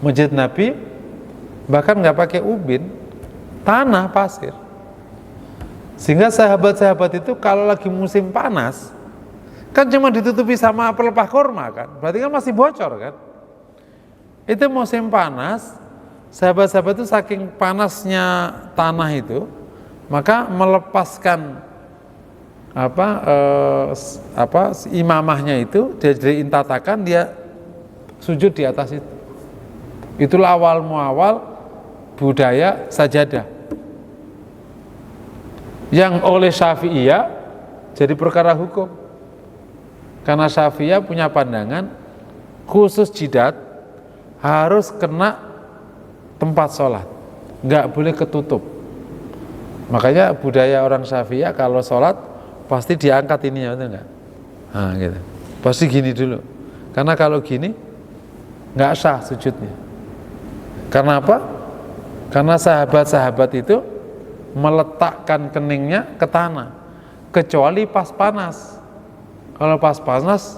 Masjid Nabi bahkan nggak pakai ubin, tanah pasir. Sehingga sahabat-sahabat itu kalau lagi musim panas, kan cuma ditutupi sama pelepah kurma kan, berarti kan masih bocor kan. Itu musim panas, sahabat-sahabat itu saking panasnya tanah itu, maka melepaskan imamahnya itu, dia jadi intatakan, dia sujud di atas itu. Itulah awal muawal budaya sajadah yang oleh Syafi'iyah jadi perkara hukum, karena Syafi'iyah punya pandangan khusus jidat harus kena tempat sholat, nggak boleh ketutup. Makanya budaya orang Syafi'iyah kalau sholat pasti diangkat ininya, betul nggak? Nah, gitu. Pasti gini dulu, karena kalau gini nggak sah sujudnya. Karena apa? Karena sahabat-sahabat itu meletakkan keningnya ke tanah, kecuali pas panas. Kalau pas panas,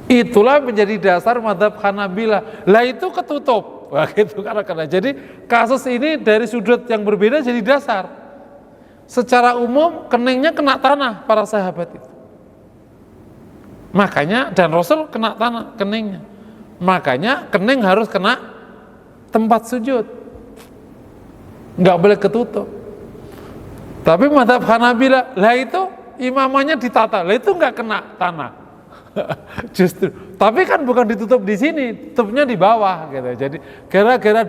itulah menjadi dasar mazhab Hanabilah. Lah itu ketutup. Wah, gitu karena jadi kasus ini dari sudut yang berbeda jadi dasar. Secara umum keningnya kena tanah para sahabat itu. Makanya dan Rasul kena tanah keningnya. Makanya kening harus kena tempat sujud. Nggak boleh ketutup. Tapi mazhab Hanabilah, lah itu imamahnya ditata, lah itu nggak kena tanah. Justru, tapi kan bukan ditutup di sini, tutupnya di bawah gitu. Jadi gara-gara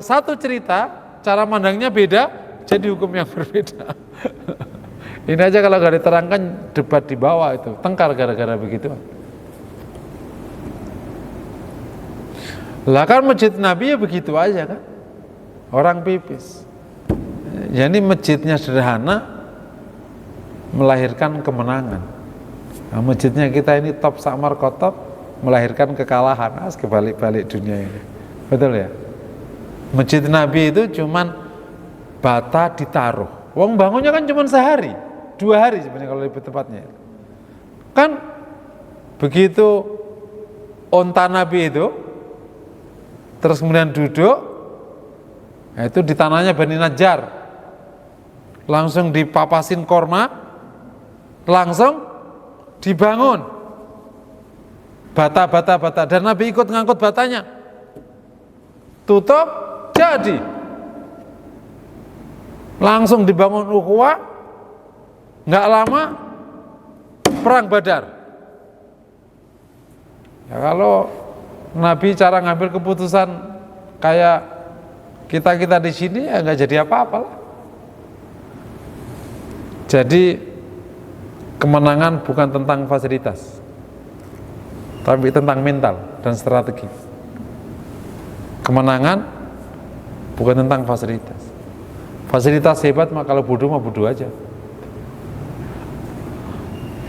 satu cerita, cara mandangnya beda, jadi hukum yang berbeda. Ini aja kalau nggak diterangkan debat di bawah itu, tengkar gara-gara begitu. Lah kan masjid Nabi ya begitu aja kan, orang pipis. Jadi masjidnya sederhana, melahirkan kemenangan. Nah, masjidnya kita ini top samar kotop, melahirkan kekalahan. Kebalik-balik dunia ini, betul ya? Masjid Nabi itu cuman bata ditaruh. Wong bangunnya kan cuman sehari, 2 hari sebenarnya kalau lebih tepatnya. Kan begitu onta Nabi itu, terus kemudian duduk, nah itu di tanahnya Bani Najjar, langsung dipapasin korma, langsung dibangun bata, dan Nabi ikut ngangkut batanya, tutup, jadi langsung dibangun ukhuwah, nggak lama perang Badar. Ya kalau Nabi cara ngambil keputusan kayak kita di sini ya nggak jadi apa-apa lah. Jadi kemenangan bukan tentang fasilitas, tapi tentang mental dan strategi. Kemenangan bukan tentang fasilitas. Fasilitas hebat mah kalau bodoh mah bodoh aja.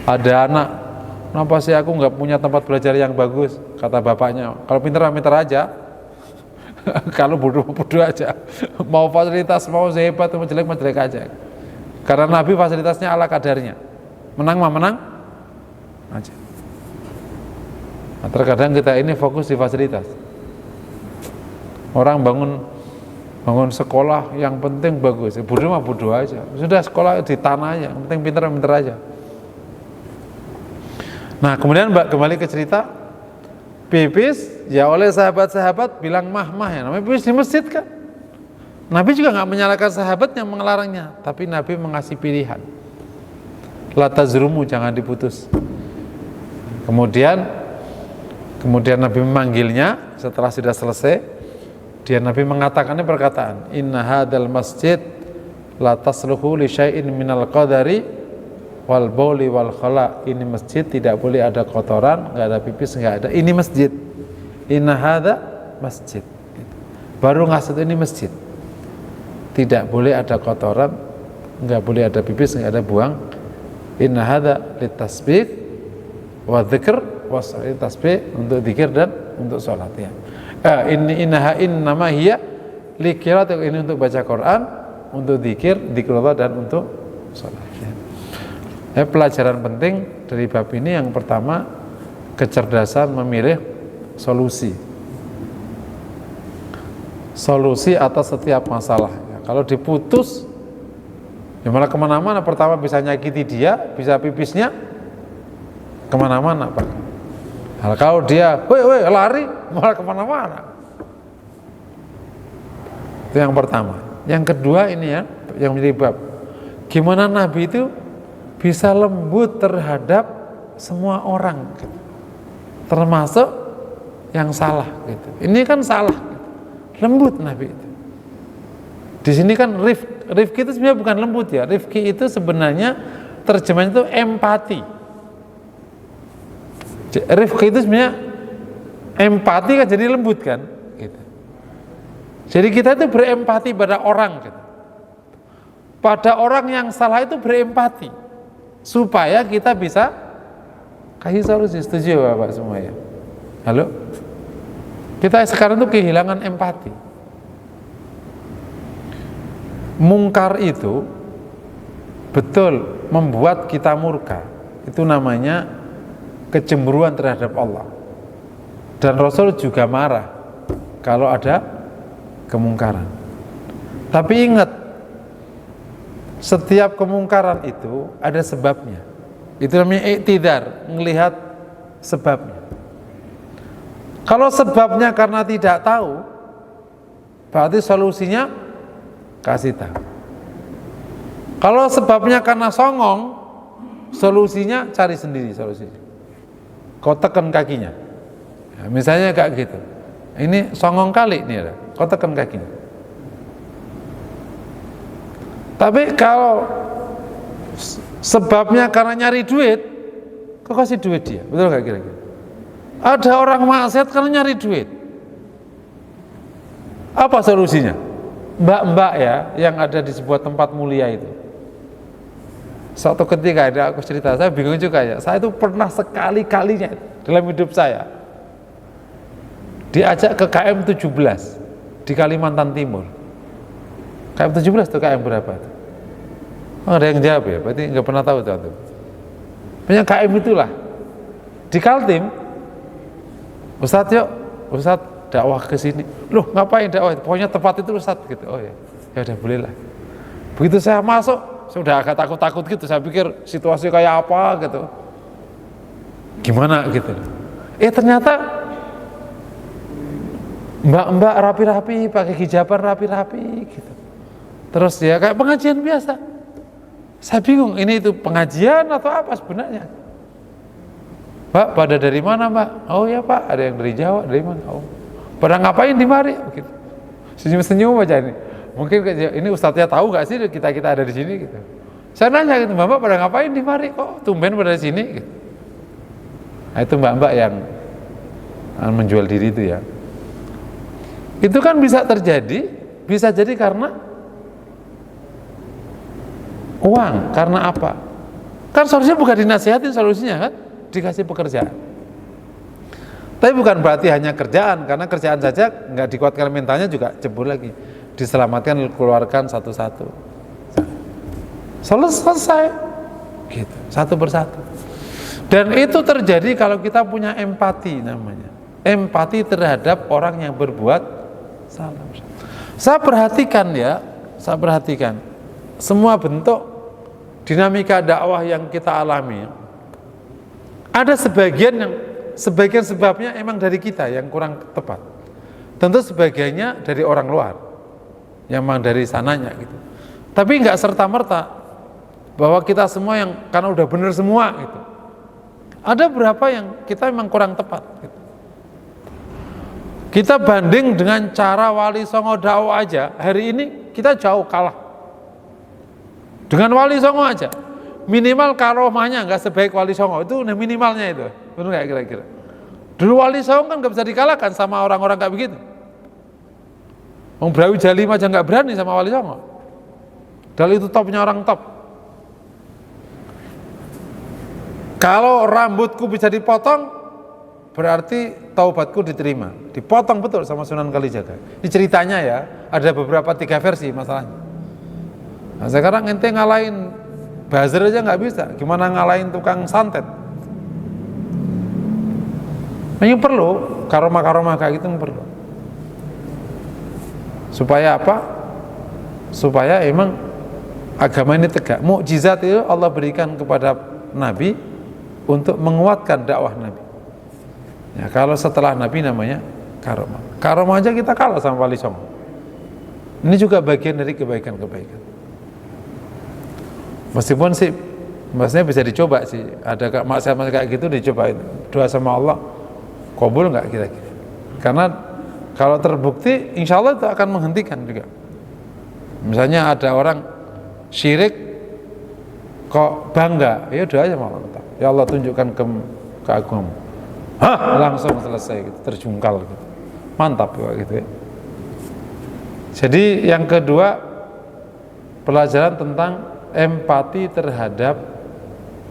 Ada anak, kenapa sih aku nggak punya tempat belajar yang bagus? Kata bapaknya, kalau pinter aja. Kalau bodoh aja. Mau fasilitas, mau sehebat, mau jelek aja. Karena Nabi fasilitasnya ala kadarnya. Menang aja. Nah, terkadang kita ini fokus di fasilitas. Orang bangun sekolah yang penting bagus, bodoh aja. Sudah sekolah di tanah aja, yang penting pinter aja. Nah, kemudian kembali ke cerita pipis ya oleh sahabat-sahabat bilang mah ya, namanya pipis di masjid kan. Nabi juga nggak menyalahkan sahabat yang melarangnya, tapi Nabi mengasih pilihan. La tazrumu, jangan diputus. Kemudian Nabi memanggilnya setelah sudah selesai. Nabi mengatakannya perkataan, inna hadal masjid la tasluhu li syai'in minal qadari wal bauli wal khala. Ini masjid tidak boleh ada kotoran, nggak ada pipis, nggak ada. Ini masjid. Inna hadza masjid. Baru ngasih ini masjid. Tidak boleh ada kotoran, nggak boleh ada pipis, nggak ada buang. Inna hadza litasbih wa dzikr, tasbih untuk zikir dan untuk sholat ya. Innama hiya liqirat, ini untuk baca Quran, untuk zikrullah dan untuk salat. Pelajaran penting dari bab ini yang pertama, kecerdasan memilih solusi atas setiap masalah. Kalau diputus, ya malah kemana-mana. Pertama bisa nyakiti dia, bisa pipisnya kemana-mana Pak. Nah, kalau dia lari, malah kemana-mana. Itu yang pertama. Yang kedua ini ya, yang menjadi bab, gimana Nabi itu bisa lembut terhadap semua orang, gitu. Termasuk yang salah, gitu. Ini kan salah, gitu. Lembut Nabi itu. Di sini kan rifki itu sebenarnya bukan lembut ya. Rifki itu sebenarnya terjemahnya itu empati. Rifki itu sebenarnya empati kan, jadi lembut kan, gitu. Jadi kita itu berempati pada orang, gitu. Pada orang yang salah itu berempati, supaya kita bisa kasih solusi. Setuju ya Bapak semua ya? Halo? Kita sekarang tuh kehilangan empati. Mungkar itu betul membuat kita murka. Itu namanya kecemburuan terhadap Allah. Dan Rasul juga marah kalau ada kemungkaran. Tapi ingat, setiap kemungkaran itu ada sebabnya. Itu namanya iktidar, melihat sebabnya. Kalau sebabnya karena tidak tahu, berarti solusinya kasih tahu. Kalau sebabnya karena songong, solusinya cari sendiri solusinya. Kau tekan kakinya. Ya, misalnya kayak gitu. Ini songong kali nih, kau tekan kakinya. Tapi kalau sebabnya karena nyari duit, kau kasih duit dia, betul gak kira-kira? Ada orang maksiat karena nyari duit. Apa solusinya? Mbak-mbak ya, yang ada di sebuah tempat mulia itu. Suatu ketika ada aku cerita, saya bingung juga ya. Saya itu pernah sekali-kalinya dalam hidup saya diajak ke KM 17 di Kalimantan Timur. KM 17 itu KM berapa itu? Oh, ada yang jawab ya, berarti nggak pernah tahu tuh. Punya KM itulah di Kaltim. Ustadz yuk, Ustadz dakwah ke sini. Loh ngapain dakwah? Pokoknya tempat itu Ustadz gitu. Oh ya, ya udah bolehlah. Begitu saya masuk, sudah agak takut-takut gitu. Saya pikir situasi kayak apa gitu. Gimana gitu. Ternyata mbak-mbak rapi-rapi, pakai hijaban rapi-rapi gitu. Terus ya kayak pengajian biasa. Saya bingung, ini itu pengajian atau apa sebenarnya? Pak, pada dari mana Mbak? Oh ya Pak, ada yang dari Jawa, dari mana? Oh, pada ngapain di mari? Gitu. Senyum-senyum aja ini. Mungkin ini ustadznya tahu gak sih kita ada di sini gitu. Saya nanya gitu, Mbak pada ngapain di mari? Kok tumben pada di sini? Gitu. Nah, itu mbak-mbak yang menjual diri itu ya. Itu kan bisa terjadi, bisa jadi karena uang, karena apa? Kan solusinya bukan dinasihatin, solusinya kan dikasih pekerjaan. Tapi bukan berarti hanya kerjaan, karena kerjaan saja nggak dikuatkan mentalnya juga jebol lagi. Diselamatkan, dikeluarkan satu-satu. Selesai, gitu, satu persatu. Dan itu terjadi kalau kita punya empati namanya. Empati terhadap orang yang berbuat salah. Saya perhatikan semua bentuk dinamika dakwah yang kita alami. Ada sebagian sebabnya emang dari kita yang kurang tepat. Tentu sebagiannya dari orang luar, yang memang dari sananya gitu. Tapi nggak serta-merta bahwa kita semua yang karena udah benar semua gitu. Ada beberapa yang kita memang kurang tepat gitu. Kita banding dengan cara Wali Songo dakwah aja, hari ini kita jauh kalah. Dengan Wali Songo aja, minimal karomahnya nggak sebaik Wali Songo, itu minimalnya itu, benar nggak kira-kira? Dulu Wali Songo kan nggak bisa dikalahkan sama orang-orang kayak begitu. Wong Brawi Jalim aja nggak berani sama Wali Songo. Padahal itu topnya orang top. Kalau rambutku bisa dipotong, berarti taubatku diterima. Dipotong betul sama Sunan Kalijaga. Ini ceritanya ya, ada beberapa 3 versi masalahnya. Nah, sekarang ente ngalahin buzzer aja nggak bisa, gimana ngalahin tukang santet? Ini perlu karomah-karomah kayak gitu perlu. Supaya apa? Supaya emang agama ini tegak. Mukjizat itu Allah berikan kepada Nabi untuk menguatkan dakwah Nabi. Ya, kalau setelah Nabi namanya karomah. Karomah aja kita kalah sama Wali Songo. Ini juga bagian dari kebaikan-kebaikan. Meskipun sih, maksudnya bisa dicoba sih. Ada maksiat kayak gitu dicobain. Doa sama Allah, kabul nggak kira-kira? Karena kalau terbukti, insya Allah itu akan menghentikan juga. Misalnya ada orang syirik, kok bangga, ya doa aja sama Allah. Ya Allah tunjukkan keagunganmu. Langsung selesai gitu, terjungkal gitu. Mantap gitu ya. Jadi yang kedua, pelajaran tentang empati terhadap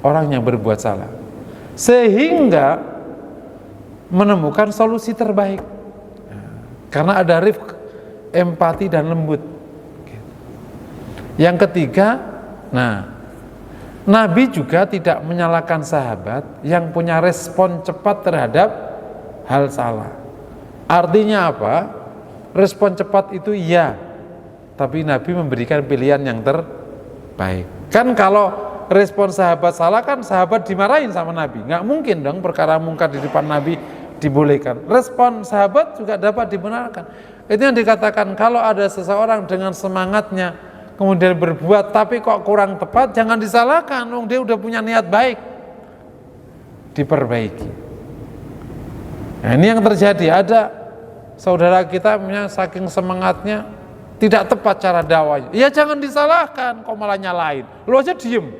orang yang berbuat salah, sehingga menemukan solusi terbaik. Karena ada rifq, empati dan lembut. Yang ketiga, Nabi juga tidak menyalahkan sahabat yang punya respon cepat terhadap hal salah. Artinya apa? Respon cepat itu iya, tapi Nabi memberikan pilihan yang terbaik. Kan kalau respon sahabat salah kan sahabat dimarahin sama Nabi. Nggak mungkin dong perkara mungkar di depan Nabi dibolehkan. Respon sahabat juga dapat dibenarkan. Itu yang dikatakan kalau ada seseorang dengan semangatnya kemudian berbuat tapi kok kurang tepat, jangan disalahkan, dia udah punya niat baik, diperbaiki. Nah, ini yang terjadi. Ada saudara kita saking semangatnya tidak tepat cara dakwahnya, ya jangan disalahkan, kok malah nyalain, lu aja diem.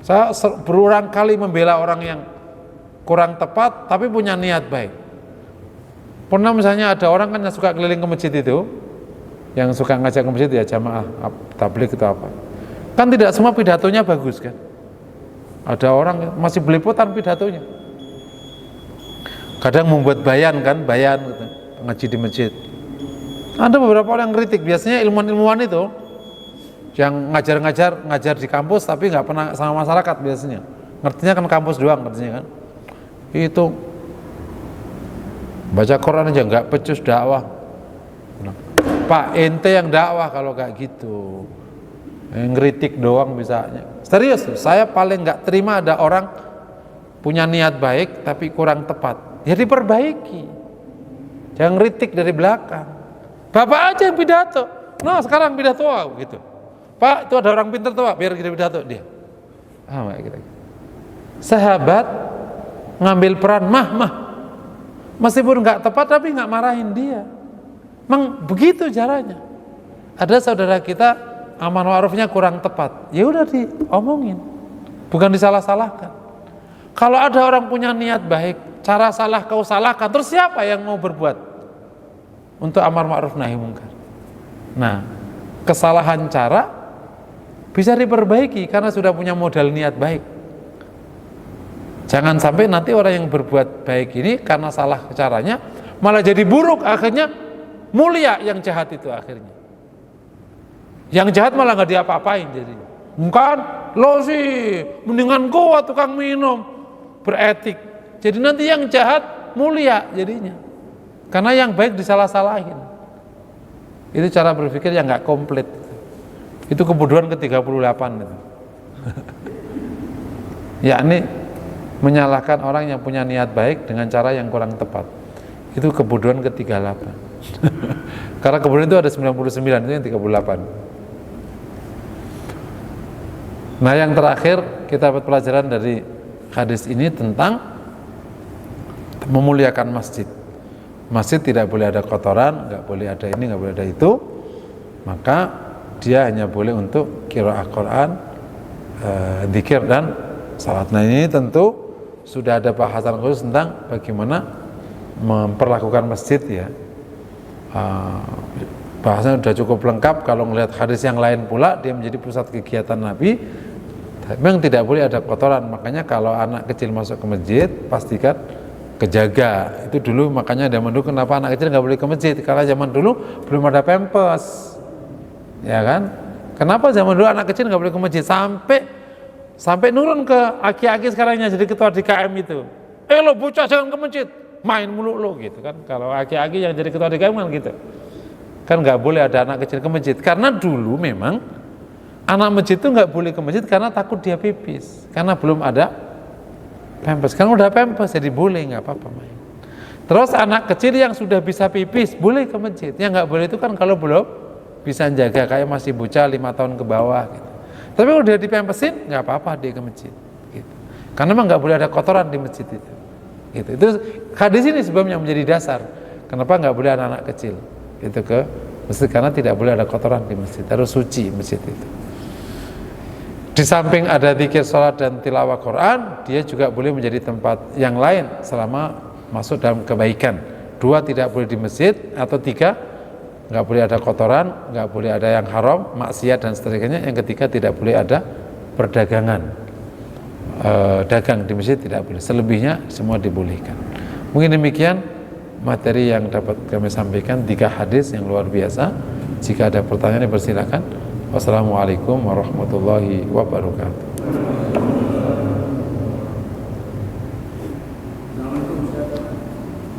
Saya berulang kali membela orang yang kurang tepat tapi punya niat baik. Pernah misalnya ada orang kan yang suka keliling ke masjid itu, yang suka ngajak ke masjid ya jamaah tabligh itu apa, kan tidak semua pidatonya bagus kan. Ada orang masih belepotan pidatonya, kadang membuat bayan gitu, ngaji di masjid. Ada beberapa orang yang kritik, biasanya ilmuwan-ilmuwan itu yang ngajar di kampus tapi nggak pernah sama masyarakat, biasanya ngertinya kan kampus doang, ngertinya kan itu baca Quran aja nggak becus dakwah. Pak, ente yang dakwah kalau kayak gitu, ngeritik doang bisanya. Serius, saya paling nggak terima ada orang punya niat baik tapi kurang tepat, ya diperbaiki, jangan ngeritik dari belakang. Bapak aja yang pidato, sekarang pidato gitu. Pak, itu ada orang pintar tuh, biar kita pidato dia. Gitu. Sahabat ngambil peran meskipun nggak tepat tapi nggak marahin dia. Memang begitu caranya. Ada saudara kita amar ma'rufnya kurang tepat, ya udah diomongin, bukan disalah-salahkan. Kalau ada orang punya niat baik, cara salah kau salahkan, terus siapa yang mau berbuat untuk amar ma'ruf nahi mungkar? Nah, kesalahan cara bisa diperbaiki karena sudah punya modal niat baik. Jangan sampai nanti orang yang berbuat baik ini karena salah caranya malah jadi buruk, akhirnya mulia yang jahat itu akhirnya. Yang jahat malah nggak diapa-apain jadinya. Bukan, lo sih mendingan gua tukang minum, beretik. Jadi nanti yang jahat mulia jadinya. Karena yang baik disalah-salahin. Itu cara berpikir yang nggak komplit. Itu kebodohan ke-38 itu. Yakni menyalahkan orang yang punya niat baik dengan cara yang kurang tepat. Itu kebodohan ke-38. Karena kebodohan itu ada 99, itu yang 38. Nah, yang terakhir kita dapat pelajaran dari hadis ini tentang memuliakan masjid. Masjid tidak boleh ada kotoran, nggak boleh ada ini, nggak boleh ada itu. Maka dia hanya boleh untuk qiraah Quran, dzikir dan salat. Nah, ini tentu sudah ada bahasan khusus tentang bagaimana memperlakukan masjid ya. Bahasanya sudah cukup lengkap. Kalau melihat hadis yang lain pula, dia menjadi pusat kegiatan Nabi. Memang tidak boleh ada kotoran, makanya kalau anak kecil masuk ke masjid pastikan kejaga. Itu dulu makanya zaman dulu kenapa anak kecil nggak boleh ke masjid, karena zaman dulu belum ada pampers, ya kan? Kenapa zaman dulu anak kecil nggak boleh ke masjid sampai nurun ke aki-aki sekarangnya jadi ketua DKM itu. Lo bocah jangan ke masjid, main mulu lo gitu kan. Kalau aki-aki yang jadi ketua DKM kan gitu. Kan nggak boleh ada anak kecil ke masjid, karena dulu memang anak masjid itu nggak boleh ke masjid karena takut dia pipis, karena belum ada pampers. Kan udah pampers jadi boleh, nggak apa-apa main. Terus anak kecil yang sudah bisa pipis boleh ke masjid. Yang nggak boleh itu kan kalau belum bisa jaga, kayak masih bocah 5 tahun ke bawah gitu. Tapi kalau udah dipampersin nggak apa-apa dia ke masjid gitu. Karena memang nggak boleh ada kotoran di masjid itu gitu. Itu hadis ini sebabnya menjadi dasar kenapa nggak boleh anak-anak kecil itu ke masjid, karena tidak boleh ada kotoran di masjid, harus suci masjid itu. Di samping ada zikir, sholat dan tilawah Quran, dia juga boleh menjadi tempat yang lain selama masuk dalam kebaikan. 2, tidak boleh di masjid, atau 3, nggak boleh ada kotoran, nggak boleh ada yang haram, maksiat dan seterusnya. Yang ketiga, tidak boleh ada perdagangan, dagang di masjid tidak boleh. Selebihnya semua dibolehkan. Mungkin demikian materi yang dapat kami sampaikan, 3 hadis yang luar biasa. Jika ada pertanyaan dipersilakan. Wassalamualaikum warahmatullahi wabarakatuh.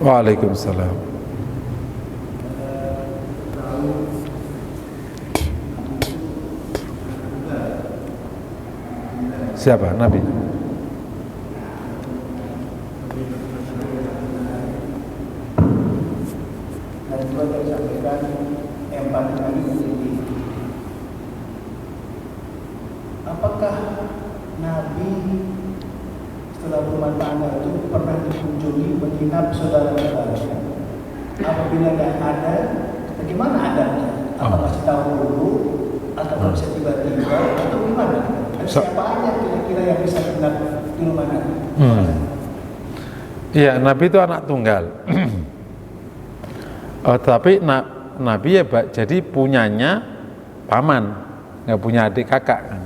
Waalaikumsalam. Siapa? Nabi? Apakah Nabi setelah rumah tangga itu pernah dikunjungi menginap saudara-saudaranya? Apabila tidak ada, bagaimana adanya? Apa masih tahu dulu, atau bisa tiba-tiba, atau gimana? Dan siapa aja kira-kira yang bisa menginap di rumah Nabi? Iya, Nabi itu anak tunggal. Tapi Nabi ya jadi punyanya paman, nggak punya adik kakak kan.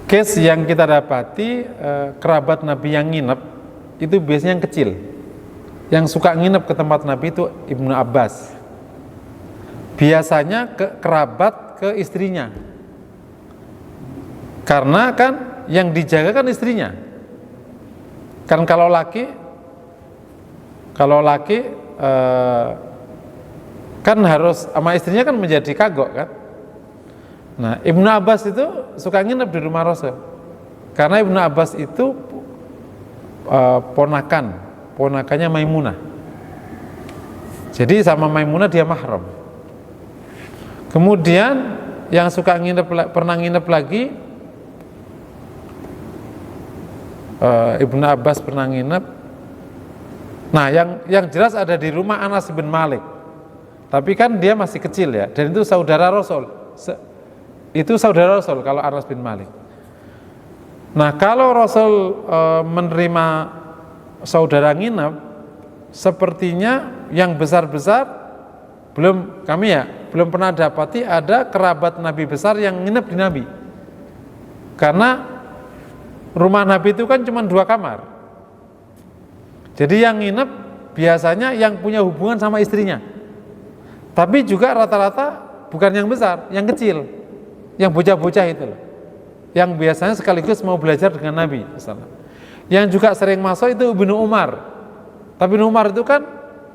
Case yang kita dapati kerabat Nabi yang nginep itu biasanya yang kecil. Yang suka nginep ke tempat Nabi itu Ibnu Abbas. Biasanya kerabat ke istrinya. Karena kan yang dijaga kan istrinya. Kan kalau laki kan harus sama istrinya kan menjadi kagok kan. Nah, Ibnu Abbas itu suka nginep di rumah Rasul, karena Ibnu Abbas itu ponakannya Maimunah. Jadi sama Maimunah dia mahram. Kemudian yang suka pernah nginep lagi, Ibnu Abbas pernah nginep. Nah, yang jelas ada di rumah Anas bin Malik. Tapi kan dia masih kecil ya, dan itu saudara Rasul. Itu saudara Rasul kalau Anas bin Malik. Nah, kalau Rasul menerima saudara nginep, sepertinya yang besar-besar belum pernah dapati ada kerabat Nabi besar yang nginep di Nabi. Karena rumah Nabi itu kan cuma 2 kamar. Jadi yang nginep biasanya yang punya hubungan sama istrinya. Tapi juga rata-rata bukan yang besar, yang kecil, yang bocah-bocah itu loh, yang biasanya sekaligus mau belajar dengan Nabi misalnya. Yang juga sering masuk itu Ibnu Umar. Tapi Ibnu Umar itu kan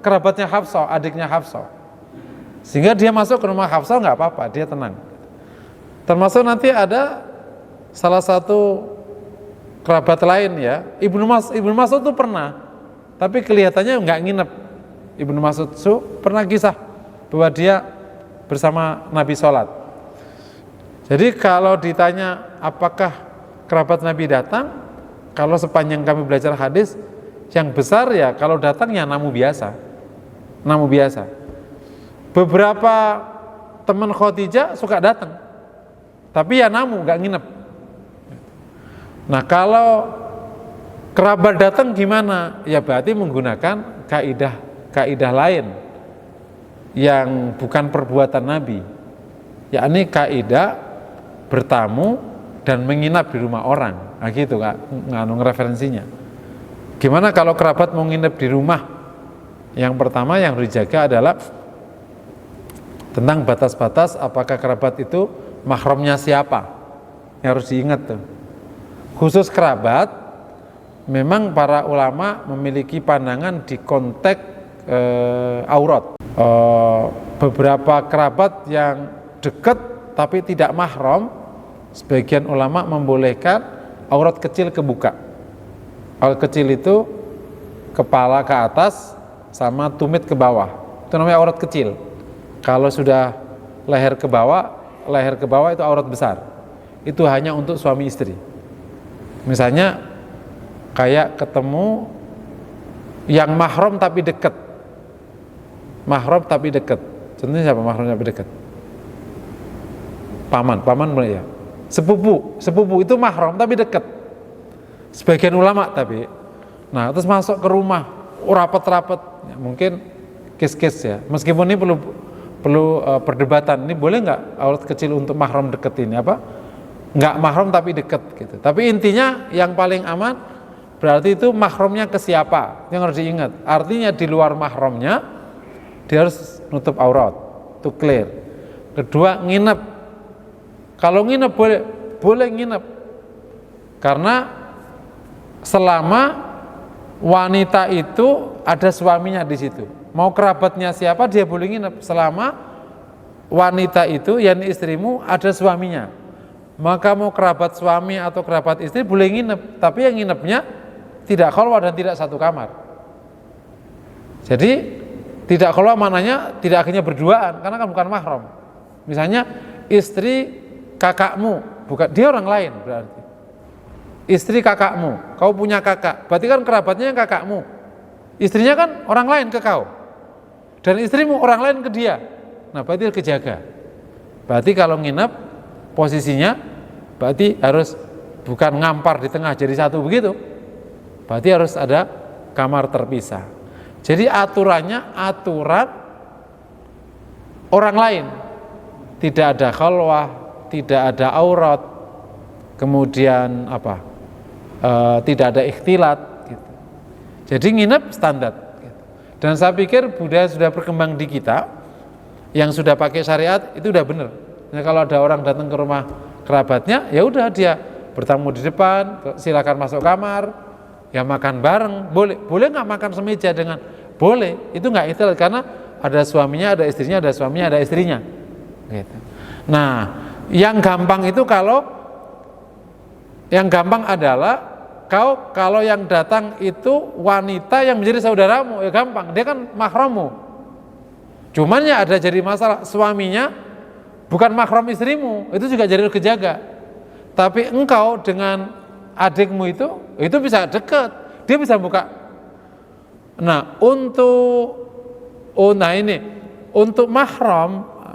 kerabatnya Hafsah, adiknya Hafsah, sehingga dia masuk ke rumah Hafsah nggak apa-apa, dia tenang. Termasuk nanti ada salah satu kerabat lain ya, Ibnu Mas'ud itu pernah, tapi kelihatannya nggak nginep. Ibnu Mas'ud itu pernah kisah bahwa dia bersama Nabi sholat. Jadi kalau ditanya apakah kerabat Nabi datang, kalau sepanjang kami belajar hadis, yang besar ya kalau datang ya namu biasa. Beberapa teman Khadijah suka datang, tapi ya namu, nggak nginep. Nah, kalau kerabat datang gimana? Ya berarti menggunakan kaidah lain yang bukan perbuatan Nabi, yakni kaidah bertamu dan menginap di rumah orang. Nah gitu Kak, referensinya. Gimana kalau kerabat mau nginep di rumah? Yang pertama yang harus dijaga adalah tentang batas-batas apakah kerabat itu mahramnya siapa. Yang harus diingat tuh. Khusus kerabat, memang para ulama memiliki pandangan di konteks aurat. Beberapa kerabat yang dekat tapi tidak mahram, sebagian ulama membolehkan aurat kecil kebuka. Aurat kecil itu kepala ke atas sama tumit ke bawah. Itu namanya aurat kecil. Kalau sudah leher ke bawah itu aurat besar. Itu hanya untuk suami istri. Misalnya kayak ketemu yang mahram tapi dekat. Mahram tapi dekat. Contohnya siapa mahram tapi dekat? Paman boleh ya. Sepupu itu mahram tapi dekat. Sebagian ulama tapi. Nah, terus masuk ke rumah, rapat-rapat, ya, mungkin kes-kes ya. Meskipun ini perlu perdebatan. Ini boleh nggak aurat kecil untuk mahram dekat ini apa? Nggak mahram tapi dekat gitu. Tapi intinya yang paling aman berarti itu mahramnya ke siapa? Yang harus diingat. Artinya di luar mahramnya dia harus nutup aurat, itu clear. Kedua, nginep. Kalau nginep boleh nginep. Karena selama wanita itu ada suaminya di situ. Mau kerabatnya siapa dia boleh nginep selama wanita itu yang istrimu ada suaminya. Maka mau kerabat suami atau kerabat istri boleh nginep, tapi yang nginepnya tidak khalwah dan tidak satu kamar. Jadi tidak khalwah maknanya tidak akhirnya berduaan karena kan bukan mahram. Misalnya istri kakakmu, bukan dia orang lain berarti. Istri kakakmu, kau punya kakak, berarti kan kerabatnya yang kakakmu. Istrinya kan orang lain ke kau. Dan istrimu orang lain ke dia. Nah, berarti harus kejaga. Berarti kalau nginep posisinya berarti harus bukan ngampar di tengah jadi satu begitu. Berarti harus ada kamar terpisah. Jadi aturannya aturan orang lain. Tidak ada khalwah, tidak ada aurat, kemudian tidak ada ikhtilat gitu. Jadi nginep standar gitu. Dan saya pikir budaya sudah berkembang di kita yang sudah pakai syariat itu udah benar. Nah, kalau ada orang datang ke rumah kerabatnya, ya udah dia bertamu di depan, silakan masuk kamar, ya makan bareng, boleh nggak makan semeja dengan, boleh, itu nggak ikhtilat karena ada suaminya, ada istrinya, ada suaminya, ada istrinya, gitu. Nah, yang gampang itu yang gampang adalah kalau yang datang itu wanita yang menjadi saudaramu, ya gampang, dia kan mahrammu. Cuman ya ada jadi masalah suaminya bukan mahram istrimu, itu juga jadi kejaga. Tapi engkau dengan adikmu itu bisa dekat, dia bisa buka. Nah, untuk mahram,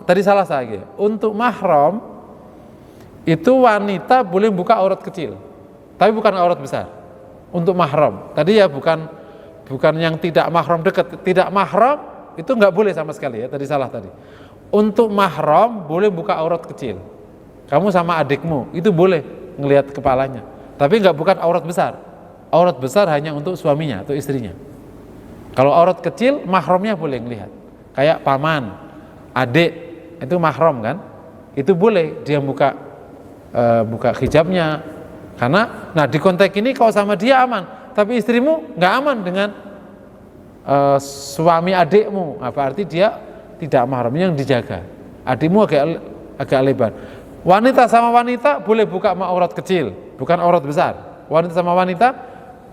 tadi salah saya. Untuk mahram itu wanita boleh buka aurat kecil, tapi bukan aurat besar. Untuk mahram, tadi ya bukan yang tidak mahram dekat, tidak mahram itu nggak boleh sama sekali ya. Tadi salah tadi. Untuk mahram boleh buka aurat kecil. Kamu sama adikmu itu boleh ngelihat kepalanya, tapi bukan aurat besar. Aurat besar hanya untuk suaminya atau istrinya. Kalau aurat kecil mahramnya boleh ngelihat. Kayak paman, adik itu mahram kan? Itu boleh dia buka hijabnya. Karena di konteks ini kau sama dia aman, tapi istrimu nggak aman dengan suami adikmu. Berarti dia tidak mahram, yang dijaga. Adikmu agak lebar. Wanita sama wanita boleh buka aurat kecil, bukan aurat besar. Wanita sama wanita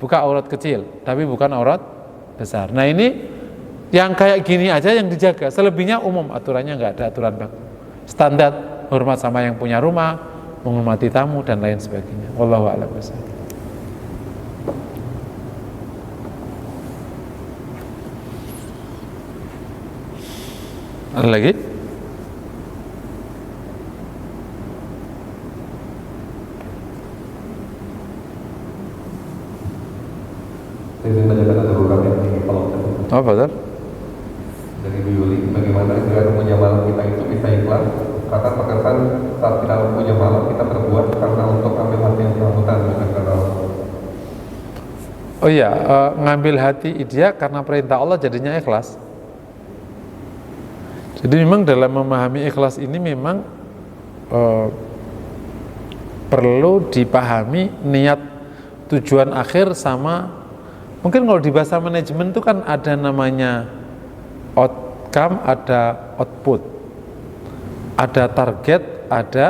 buka aurat kecil, tapi bukan aurat besar. Nah, ini yang kayak gini aja yang dijaga. Selebihnya umum aturannya, nggak ada aturan baku. Standar hormat sama yang punya rumah, menghormati tamu dan lain sebagainya. Wallahu a'lam bishawab. Ada lagi? Saya ingin menanyakan ada beberapa yang ingin follow up. Apa betul? Dari Bu Yuli, bagaimana jika punya malam kita itu bisa ikhlas? Karena terkesan saat kita punya malam kita berbuat karena untuk Oh iya, ngambil hati dia karena perintah Allah jadinya ikhlas. Jadi memang dalam memahami ikhlas ini memang perlu dipahami niat, tujuan akhir sama, mungkin kalau di bahasa manajemen itu kan ada namanya outcome, ada output, ada target, ada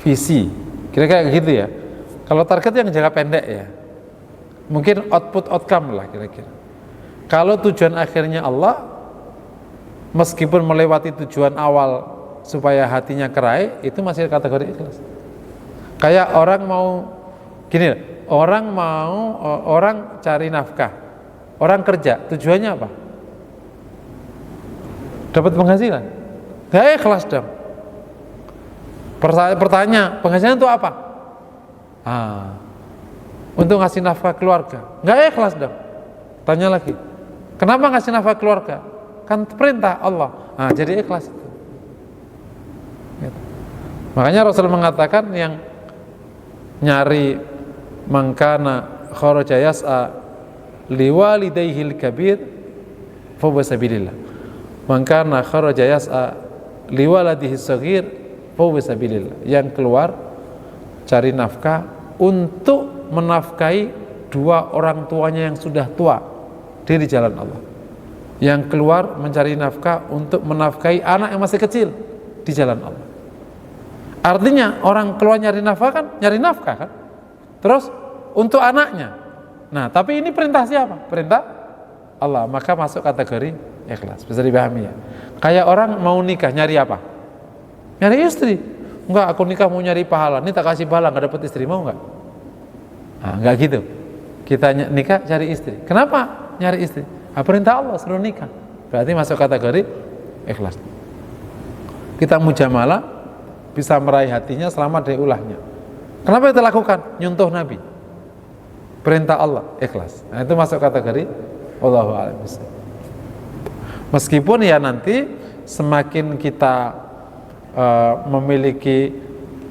visi, kira-kira gitu ya. Kalau target yang jangka pendek ya, mungkin output outcome lah kira-kira. Kalau tujuan akhirnya Allah, meskipun melewati tujuan awal supaya hatinya kerai, itu masih kategori ikhlas. Kayak orang mau gini, orang cari nafkah, orang kerja, tujuannya apa? Dapat penghasilan, gak ikhlas dong. Pertanyaan, penghasilan itu apa? Untuk ngasih nafkah keluarga, gak ikhlas dong. Tanya lagi, kenapa ngasih nafkah keluarga? Kan perintah Allah. Jadi ikhlas itu. Gitu. Makanya Rasul mengatakan yang nyari mangkana kharaja yas'a liwalidayhil kabir fa huwa sabilillah. Mangkana kharaja yas'a liwaladihi saghir fa huwa sabilillah. Yang keluar cari nafkah untuk menafkahi dua orang tuanya yang sudah tua di jalan Allah. Yang keluar mencari nafkah untuk menafkahi anak yang masih kecil di jalan Allah. Artinya orang keluar nyari nafkah kan? Terus untuk anaknya. Nah, tapi ini perintah siapa? Perintah Allah. Maka masuk kategori ikhlas. Bisa dipahami ya. Kayak orang mau nikah nyari apa? Nyari istri. Enggak, aku nikah mau nyari pahala. Ini tak kasih pahala enggak dapat istri, mau enggak? Enggak gitu. Kita nikah cari istri. Kenapa nyari istri? Perintah Allah suruh nikah. Berarti masuk kategori ikhlas. Kita mujamalah bisa meraih hatinya selama dari ulahnya. Kenapa kita lakukan? Nyuntuh Nabi. Perintah Allah, ikhlas. Nah, itu masuk kategori Allahu a'lam bishawab. Meskipun ya nanti semakin kita memiliki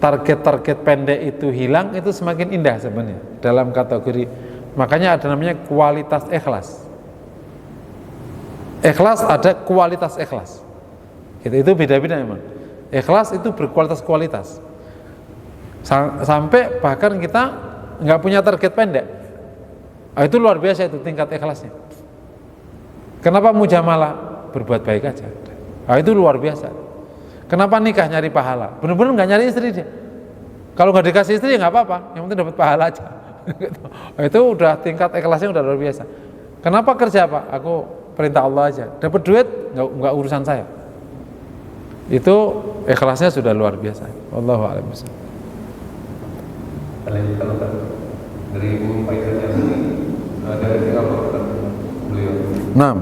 target-target pendek itu hilang, itu semakin indah sebenarnya dalam kategori. Makanya ada namanya kualitas ikhlas. Ikhlas ada kualitas ikhlas. Itu beda-beda memang. Ikhlas itu berkualitas-kualitas. Sampai bahkan kita nggak punya target pendek. Itu luar biasa itu tingkat ikhlasnya. Kenapa mujamalah? Berbuat baik aja. Itu luar biasa. Kenapa nikah? Nyari pahala. Benar-benar nggak nyari istri dia. Kalau nggak dikasih istri ya nggak apa-apa. Yang penting dapat pahala aja. Itu udah tingkat ikhlasnya udah luar biasa. Kenapa kerja Pak? Aku perintah Allah aja. Dapat duit nggak urusan saya. Itu ikhlasnya sudah luar biasa. Wallahu a'lam bishawab. Kalau dari Ibu Faidah ini dari Singapura beliau. Naam.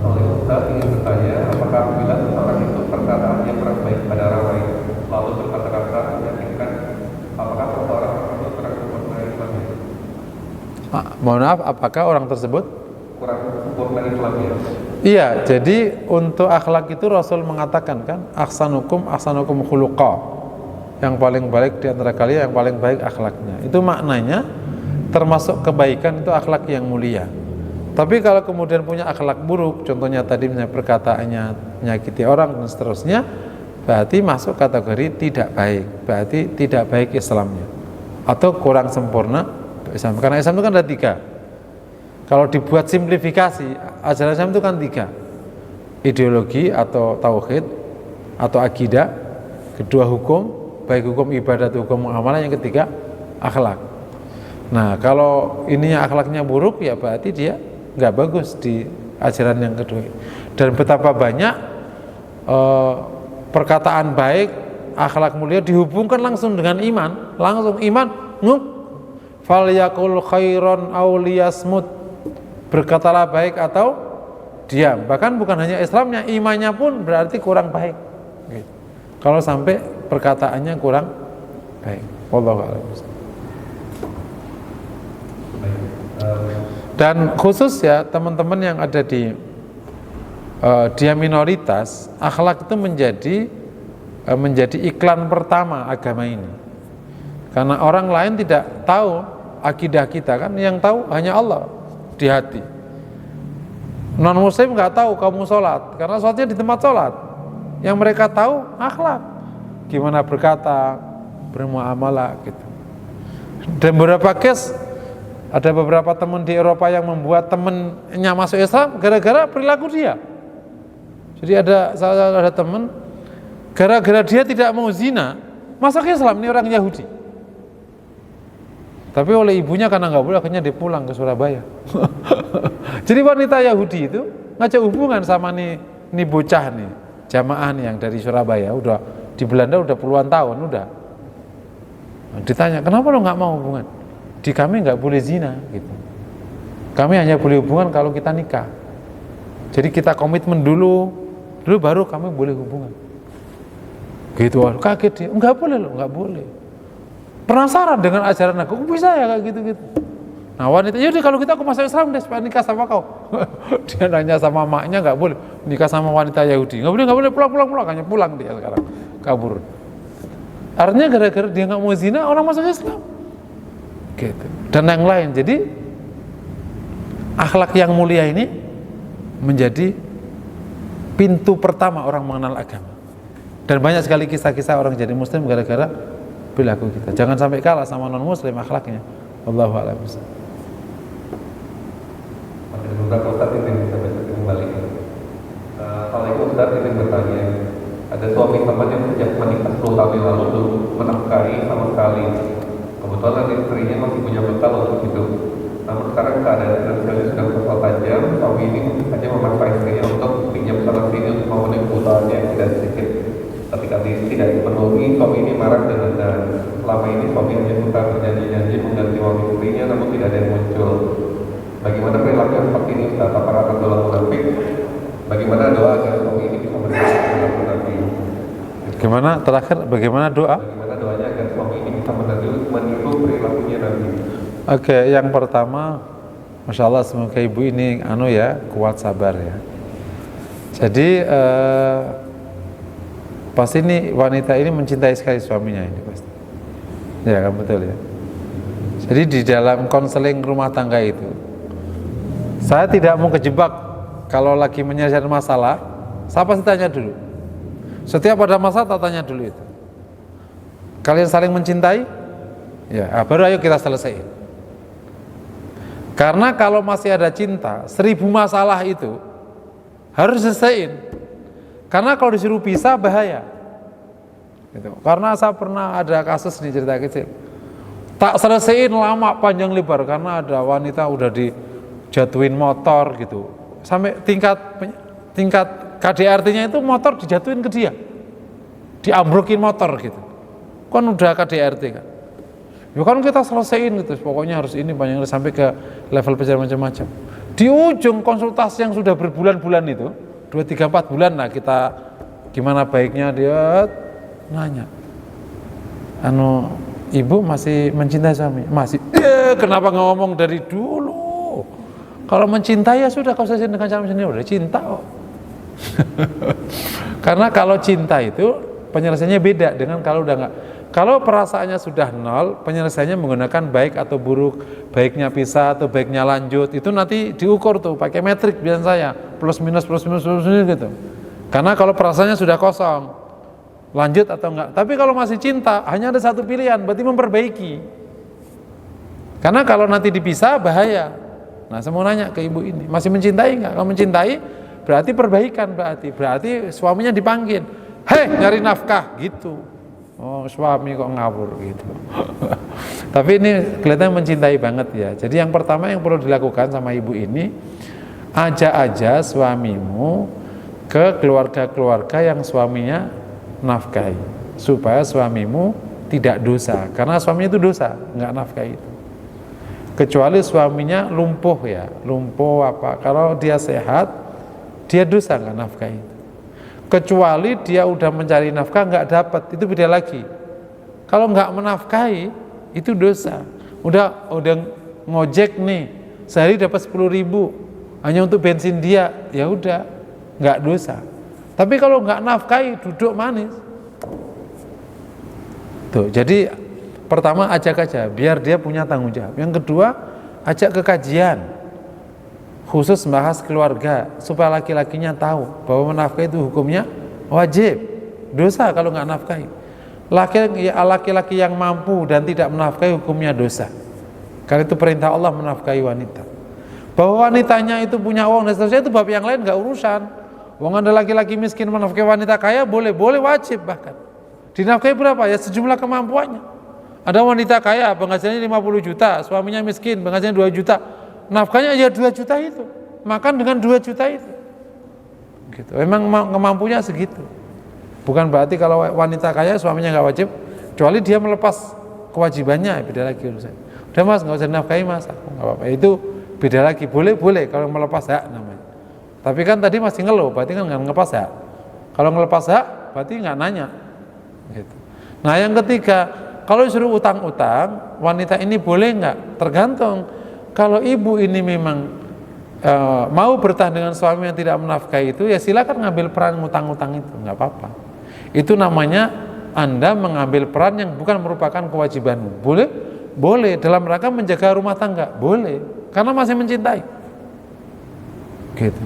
Oleh Ustaz ingin bertanya, apakah bila seseorang itu perkataannya kurang baik pada orang lain, lalu berkata-kata menyakitkan, apakah seseorang tersebut kurang sempurna Islamnya? Mohon maaf, apakah orang tersebut Kurang sempurna Islamnya? Iya, jadi untuk akhlak itu Rasul mengatakan kan, ahsanukum khuluqa. Yang paling baik di antara kalian yang paling baik akhlaknya. Itu maknanya termasuk kebaikan itu akhlak yang mulia. Tapi kalau kemudian punya akhlak buruk, contohnya tadi misalnya perkataannya menyakiti orang dan seterusnya, berarti masuk kategori tidak baik. Berarti tidak baik Islamnya. Atau kurang sempurna Islam. Karena Islam itu kan ada 3. Kalau dibuat simplifikasi, ajaran Islam itu kan 3. Ideologi atau tauhid atau akidah, kedua hukum, baik hukum ibadah atau hukum muamalah, yang ketiga akhlak. Nah, kalau ininya akhlaknya buruk ya berarti dia nggak bagus di ajaran yang kedua. Dan betapa banyak perkataan baik, akhlak mulia dihubungkan langsung dengan iman, langsung iman, falyakul khairon aw liyasmut, berkatalah baik atau diam. Bahkan bukan hanya Islamnya, imannya pun berarti kurang baik. Gitu. Kalau sampai perkataannya kurang baik. Wallahu a'lam. Dan khusus ya teman-teman yang ada di dia minoritas, akhlak itu menjadi iklan pertama agama ini. Karena orang lain tidak tahu akidah kita kan, yang tahu hanya Allah di hati. Non muslim nggak tahu kamu sholat, karena sholatnya di tempat sholat. Yang mereka tahu akhlak, gimana berkata, bermuamalah gitu. Dan beberapa case, ada beberapa teman di Eropa yang membuat temennya masuk Islam gara-gara perilaku dia. Jadi ada teman, gara-gara dia tidak mau zina, masuk Islam, ini orang Yahudi. Tapi oleh ibunya karena nggak boleh, akhirnya dia pulang ke Surabaya. Jadi wanita Yahudi itu ngajak hubungan sama nih bocah nih, jamaah nih yang dari Surabaya, udah di Belanda udah puluhan tahun udah. Ditanya, kenapa lo nggak mau hubungan? Di kami nggak boleh zina gitu. Kami hanya boleh hubungan kalau kita nikah. Jadi kita komitmen dulu baru kami boleh hubungan. Gitu, kaget dia, nggak boleh loh, nggak boleh. Penasaran dengan ajaran aku, bisa ya kayak gitu-gitu. Nah wanita, yaudah kalau gitu aku masuk Islam deh supaya nikah sama kau. Dia nanya sama maknya, nggak boleh nikah sama wanita Yahudi, nggak boleh, pulang, hanya pulang dia sekarang, kabur. Artinya gara-gara dia nggak mau zina, orang masuk Islam. Gitu. Dan yang lain, jadi akhlak yang mulia ini menjadi pintu pertama orang mengenal agama. Dan banyak sekali kisah-kisah orang jadi muslim gara-gara perilaku kita. Jangan sampai kalah sama non muslim akhlaknya. Wallahu a'lam. Masih beberapa Ustaz ini bisa baca kembali. Assalamualaikum Ustaz, izin bertanya. Ada suami teman yang sejak menikah 10 tahun yang lalu belum menafkahi sama sekali. Kebetulan istrinya masih punya bekal untuk hidup. Namun sekarang keadaan finansialnya sudah berkembang tajam. Suami ini mungkin saja memaksa istrinya untuk pinjam sana sini untuk memenuhi kebutuhannya yang tidak sedikit. Ketika tidak dipenuhi, suami ini marah dan selama ini suami hanya suka berjanji-janji mengganti uang istrinya, namun tidak ada yang muncul. Bagaimana perilaku seperti ini Ustaz? Apakah akan doa munafik? Bagaimana doa agar suami ini bisa mendapatkan perilaku Nabi? Gimana terakhir? Bagaimana doa? Bagaimana doanya agar suami ini bisa meniru perilakunya Nabi? Oke, yang pertama, Masya Allah semoga ibu ini kuat sabar ya. Jadi pasti ini wanita ini mencintai sekali suaminya ini pasti. Ya kan, betul ya. Jadi di dalam konseling rumah tangga itu, saya tidak mau kejebak kalau lagi menyelesaikan masalah, saya pasti tanya dulu. Setiap ada masalah tanya dulu itu. Kalian saling mencintai? Ya, baru ayo kita selesaiin. Karena kalau masih ada cinta, 1000 masalah itu harus selesaiin. Karena kalau disuruh pisah bahaya. Gitu. Karena saya pernah ada kasus nih, cerita kecil. Tak selesaiin lama panjang lebar karena ada wanita udah dijatuhin motor gitu. Sampai tingkat KDRT-nya itu motor dijatuhin ke dia. Diambrokin motor gitu. Kan udah KDRT kan. Ya kan kita selesaiin gitu, pokoknya harus ini panjang sampai ke level besar macam-macam. Di ujung konsultasi yang sudah berbulan-bulan itu, 2, 3, 4 bulan lah kita gimana baiknya, dia nanya, ibu masih mencintai suami? Masih. Kenapa nggak ngomong dari dulu? Kalau mencintai ya sudah, kau selesai dengan cara sendiri, udah cinta kok. Karena kalau cinta itu penyelesaiannya beda dengan kalau udah nggak. Kalau perasaannya sudah 0, penyelesaiannya menggunakan baik atau buruk, baiknya pisah atau baiknya lanjut, itu nanti diukur tuh pakai metrik biasanya saya, plus minus gitu. Karena kalau perasaannya sudah kosong, lanjut atau enggak. Tapi kalau masih cinta, hanya ada satu pilihan, berarti memperbaiki. Karena kalau nanti dipisah bahaya. Nah, saya mau nanya ke ibu ini, masih mencintai enggak? Kalau mencintai, berarti perbaikan, berarti suaminya dipanggil, hei nyari nafkah gitu. Oh, suami kok ngawur gitu. Tapi ini kelihatannya mencintai banget ya. Jadi yang pertama yang perlu dilakukan sama ibu ini, ajak aja suamimu ke keluarga-keluarga yang suaminya nafkahi, supaya suamimu tidak dosa. Karena suaminya itu dosa, nggak nafkahi itu. Kecuali suaminya lumpuh ya, kalau dia sehat, dia dosa nggak nafkahi itu. Kecuali dia udah mencari nafkah nggak dapat, itu beda lagi. Kalau nggak menafkahi itu dosa. Udah ngojek nih, sehari dapat 10.000 hanya untuk bensin dia, ya udah nggak dosa. Tapi kalau nggak nafkahi, duduk manis. Tuh, jadi pertama ajak aja, biar dia punya tanggung jawab. Yang kedua, ajak ke kajian, khusus bahas keluarga, supaya laki-lakinya tahu bahwa menafkahi itu hukumnya wajib, dosa kalau nggak nafkahi. Laki-laki yang mampu dan tidak menafkahi hukumnya dosa. Karena itu perintah Allah menafkahi wanita. Bahwa wanitanya itu punya uang dan seterusnya itu bab yang lain, nggak urusan. Uang ada laki-laki miskin menafkahi wanita kaya boleh wajib bahkan. Dinafkahi berapa? Ya sejumlah kemampuannya. Ada wanita kaya penghasilannya 50 juta, suaminya miskin penghasilannya 2 juta. Nafkahnya ya 2 juta itu. Makan dengan 2 juta itu. Gitu. Memang kemampuannya segitu. Bukan berarti kalau wanita kaya suaminya nggak wajib, kecuali dia melepas kewajibannya, beda lagi urusan. Udah mas, nggak usah nafkahi mas, aku nggak apa-apa. Itu beda lagi, boleh kalau melepas hak namanya. Tapi kan tadi masih ngeluh, berarti kan nggak ngelepas hak. Kalau ngelepas hak, berarti nggak nanya. Gitu. Nah yang ketiga, kalau disuruh utang-utang, wanita ini boleh nggak? Tergantung. Kalau ibu ini memang mau bertahan dengan suami yang tidak menafkahi itu, ya silakan ngambil peran ngutang-ngutang itu, nggak apa-apa. Itu namanya Anda mengambil peran yang bukan merupakan kewajibanmu. Boleh dalam rangka menjaga rumah tangga, boleh, karena masih mencintai. Gitu.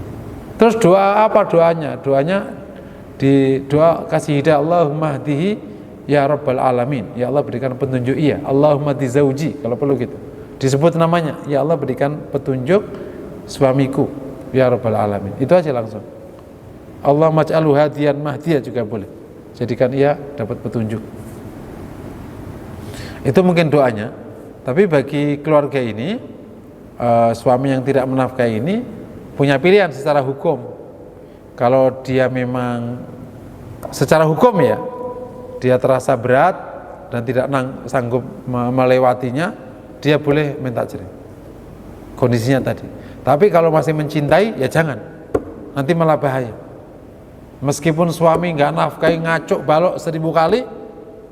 Terus doa apa doanya? Doanya di doa kasih hidayah, Allahumma hdihi ya rabbal alamin. Ya Allah berikan petunjuk, iya. Allahumma hdi zauji, kalau perlu gitu. Disebut namanya, ya Allah berikan petunjuk suamiku ya rabbal alamin. Itu aja langsung. Allah maj'alhu hadiyan mahdiya juga boleh. Jadikan ia dapat petunjuk. Itu mungkin doanya. Tapi bagi keluarga ini, suami yang tidak menafkahi ini punya pilihan secara hukum. Kalau dia memang secara hukum ya, dia terasa berat dan tidak sanggup melewatinya, dia boleh minta cerai. Kondisinya tadi. Tapi kalau masih mencintai, ya jangan. Nanti malah bahaya. Meskipun suami nggak nafkahi, ngacuk balok 1000 kali,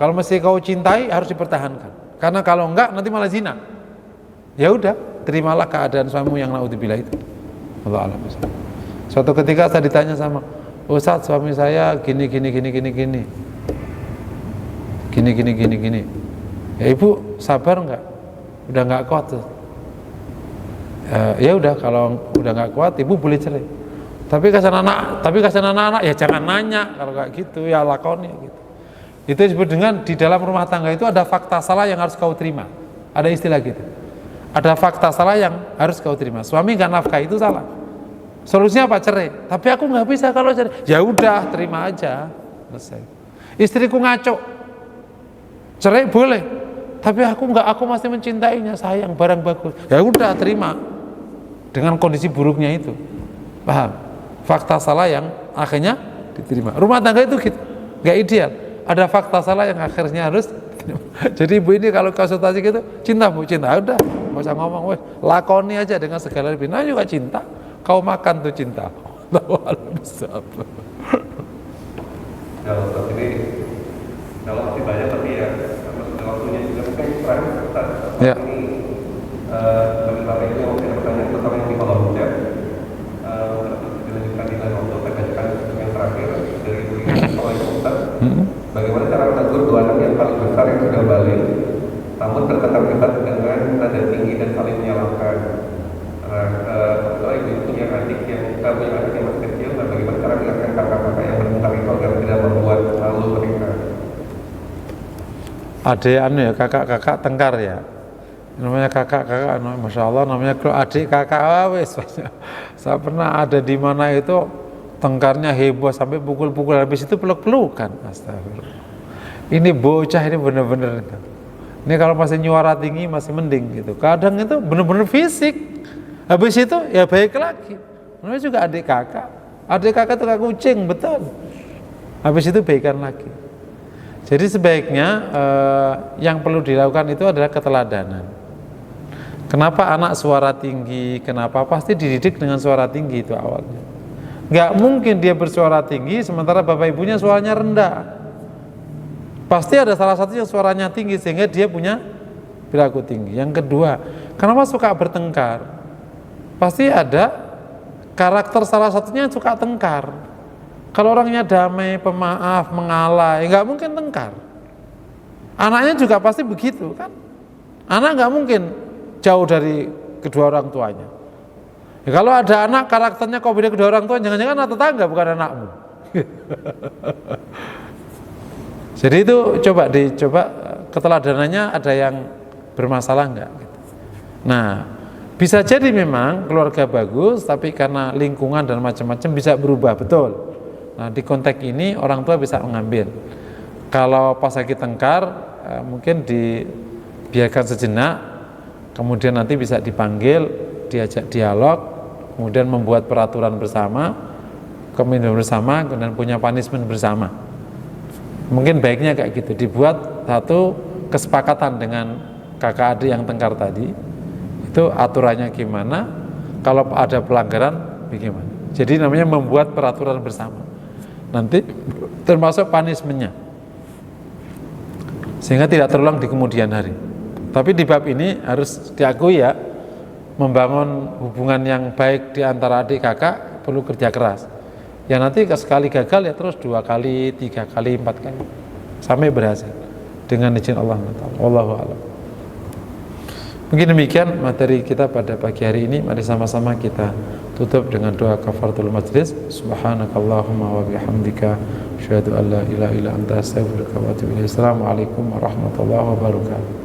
kalau masih kau cintai harus dipertahankan. Karena kalau enggak nanti malah zina. Ya udah, terimalah keadaan suamimu yang naudzubillah itu. Allah a'lam. Suatu ketika saya ditanya sama Ustadz, suami saya gini. Ya ibu sabar nggak? Udah nggak kuat tuh. Ya udah, kalau udah nggak kuat ibu boleh cerai. Tapi kasihan anak-anak ya jangan nanya kalau kayak gitu, ya lakoni gitu. Itu disebut dengan di dalam rumah tangga itu ada fakta salah yang harus kau terima. Ada istilah gitu. Ada fakta salah yang harus kau terima. Suami nggak nafkah itu salah. Solusinya apa? Cerai. Tapi aku nggak bisa kalau cerai. Ya udah, terima aja. Selesai. Istriku ngaco. Cerai boleh. Tapi aku masih mencintainya, sayang, barang bagus. Ya udah, terima. Dengan kondisi buruknya itu. Paham? Fakta salah yang akhirnya diterima. Rumah tangga itu gitu, nggak ideal. Ada fakta salah yang akhirnya harus diterima. Jadi ibu ini kalau konsultasi gitu, cinta bu, cinta. Udah, nggak usah ngomong, weh, lakoni aja dengan segala bina juga cinta. Kau makan tuh cinta. Kalau ini kalau masih banyak tapi ya sudah waktunya juga mungkin terakhir Ustaz. Ya. Ini sebentar ini mau saya bertanya tentang yang di kolom chat. Dilanjutkan di dalam waktu saya bacakan yang terakhir dari Ibu Ina. Ustaz, bagaimana cara menegur dua anak yang paling besar yang sudah balik, namun terketar-ketar dengan nada tinggi dan saling menyalahkan? Ibu punya adik yang masih kecil, dan bagaimana cara mengingatkan kakak-kakak yang bertengkar itu agar tidak membuat malu mereka? Ada ya kakak-kakak tengkar ya. Namanya kakak-kakak, masya Allah, namanya adik kakak. Wes, saya pernah ada di mana itu tengkarnya heboh sampai pukul-pukul, habis itu peluk-pelukan. Astagfirullah. Ini bocah ini bener-bener. Ini kalau masih nyuara tinggi masih mending gitu. Kadang itu bener-bener fisik. Habis itu ya baik lagi. Namanya juga adik kakak. Adik kakak itu kayak kucing, betul. Habis itu baikan lagi. Jadi sebaiknya yang perlu dilakukan itu adalah keteladanan. Kenapa anak suara tinggi? Kenapa? Pasti dididik dengan suara tinggi itu awalnya. Nggak mungkin dia bersuara tinggi sementara bapak ibunya suaranya rendah. Pasti ada salah satu yang suaranya tinggi sehingga dia punya perilaku tinggi. Yang kedua, kenapa suka bertengkar? Pasti ada karakter salah satunya yang suka tengkar. Kalau orangnya damai, pemaaf, mengalah, ya nggak mungkin tengkar. Anaknya juga pasti begitu kan. Anak nggak mungkin jauh dari kedua orang tuanya. Ya, kalau ada anak karakternya kok beda kedua orang tua, jangan-jangan anak tetangga bukan anakmu. Jadi itu dicoba keteladanannya ada yang bermasalah enggak gitu. Nah, bisa jadi memang keluarga bagus tapi karena lingkungan dan macam-macam bisa berubah, betul. Nah, di konteks ini orang tua bisa mengambil. Kalau pas lagi tengkar mungkin dibiarkan sejenak, kemudian nanti bisa dipanggil, diajak dialog, kemudian membuat peraturan bersama, komitmen bersama, kemudian punya punishment bersama. Mungkin baiknya kayak gitu, dibuat satu kesepakatan dengan kakak adik yang tengkar tadi, itu aturannya gimana, kalau ada pelanggaran bagaimana. Jadi namanya membuat peraturan bersama, nanti termasuk punishment-nya, sehingga tidak terulang di kemudian hari. Tapi di bab ini harus diakui ya, membangun hubungan yang baik di antara adik kakak perlu kerja keras. Ya nanti sekali gagal ya terus 2 kali, 3 kali, 4 kali sampai berhasil dengan izin Allah Taala. Wallahu a'lam. Mungkin demikian materi kita pada pagi hari ini. Mari sama-sama kita tutup dengan doa kafaratul majlis. Subhanakallahumma wa bihamdika asyhadu an la ilaha illa anta astaghfiruka wa atubu ilaik. Assalamualaikum warahmatullahi wabarakatuh.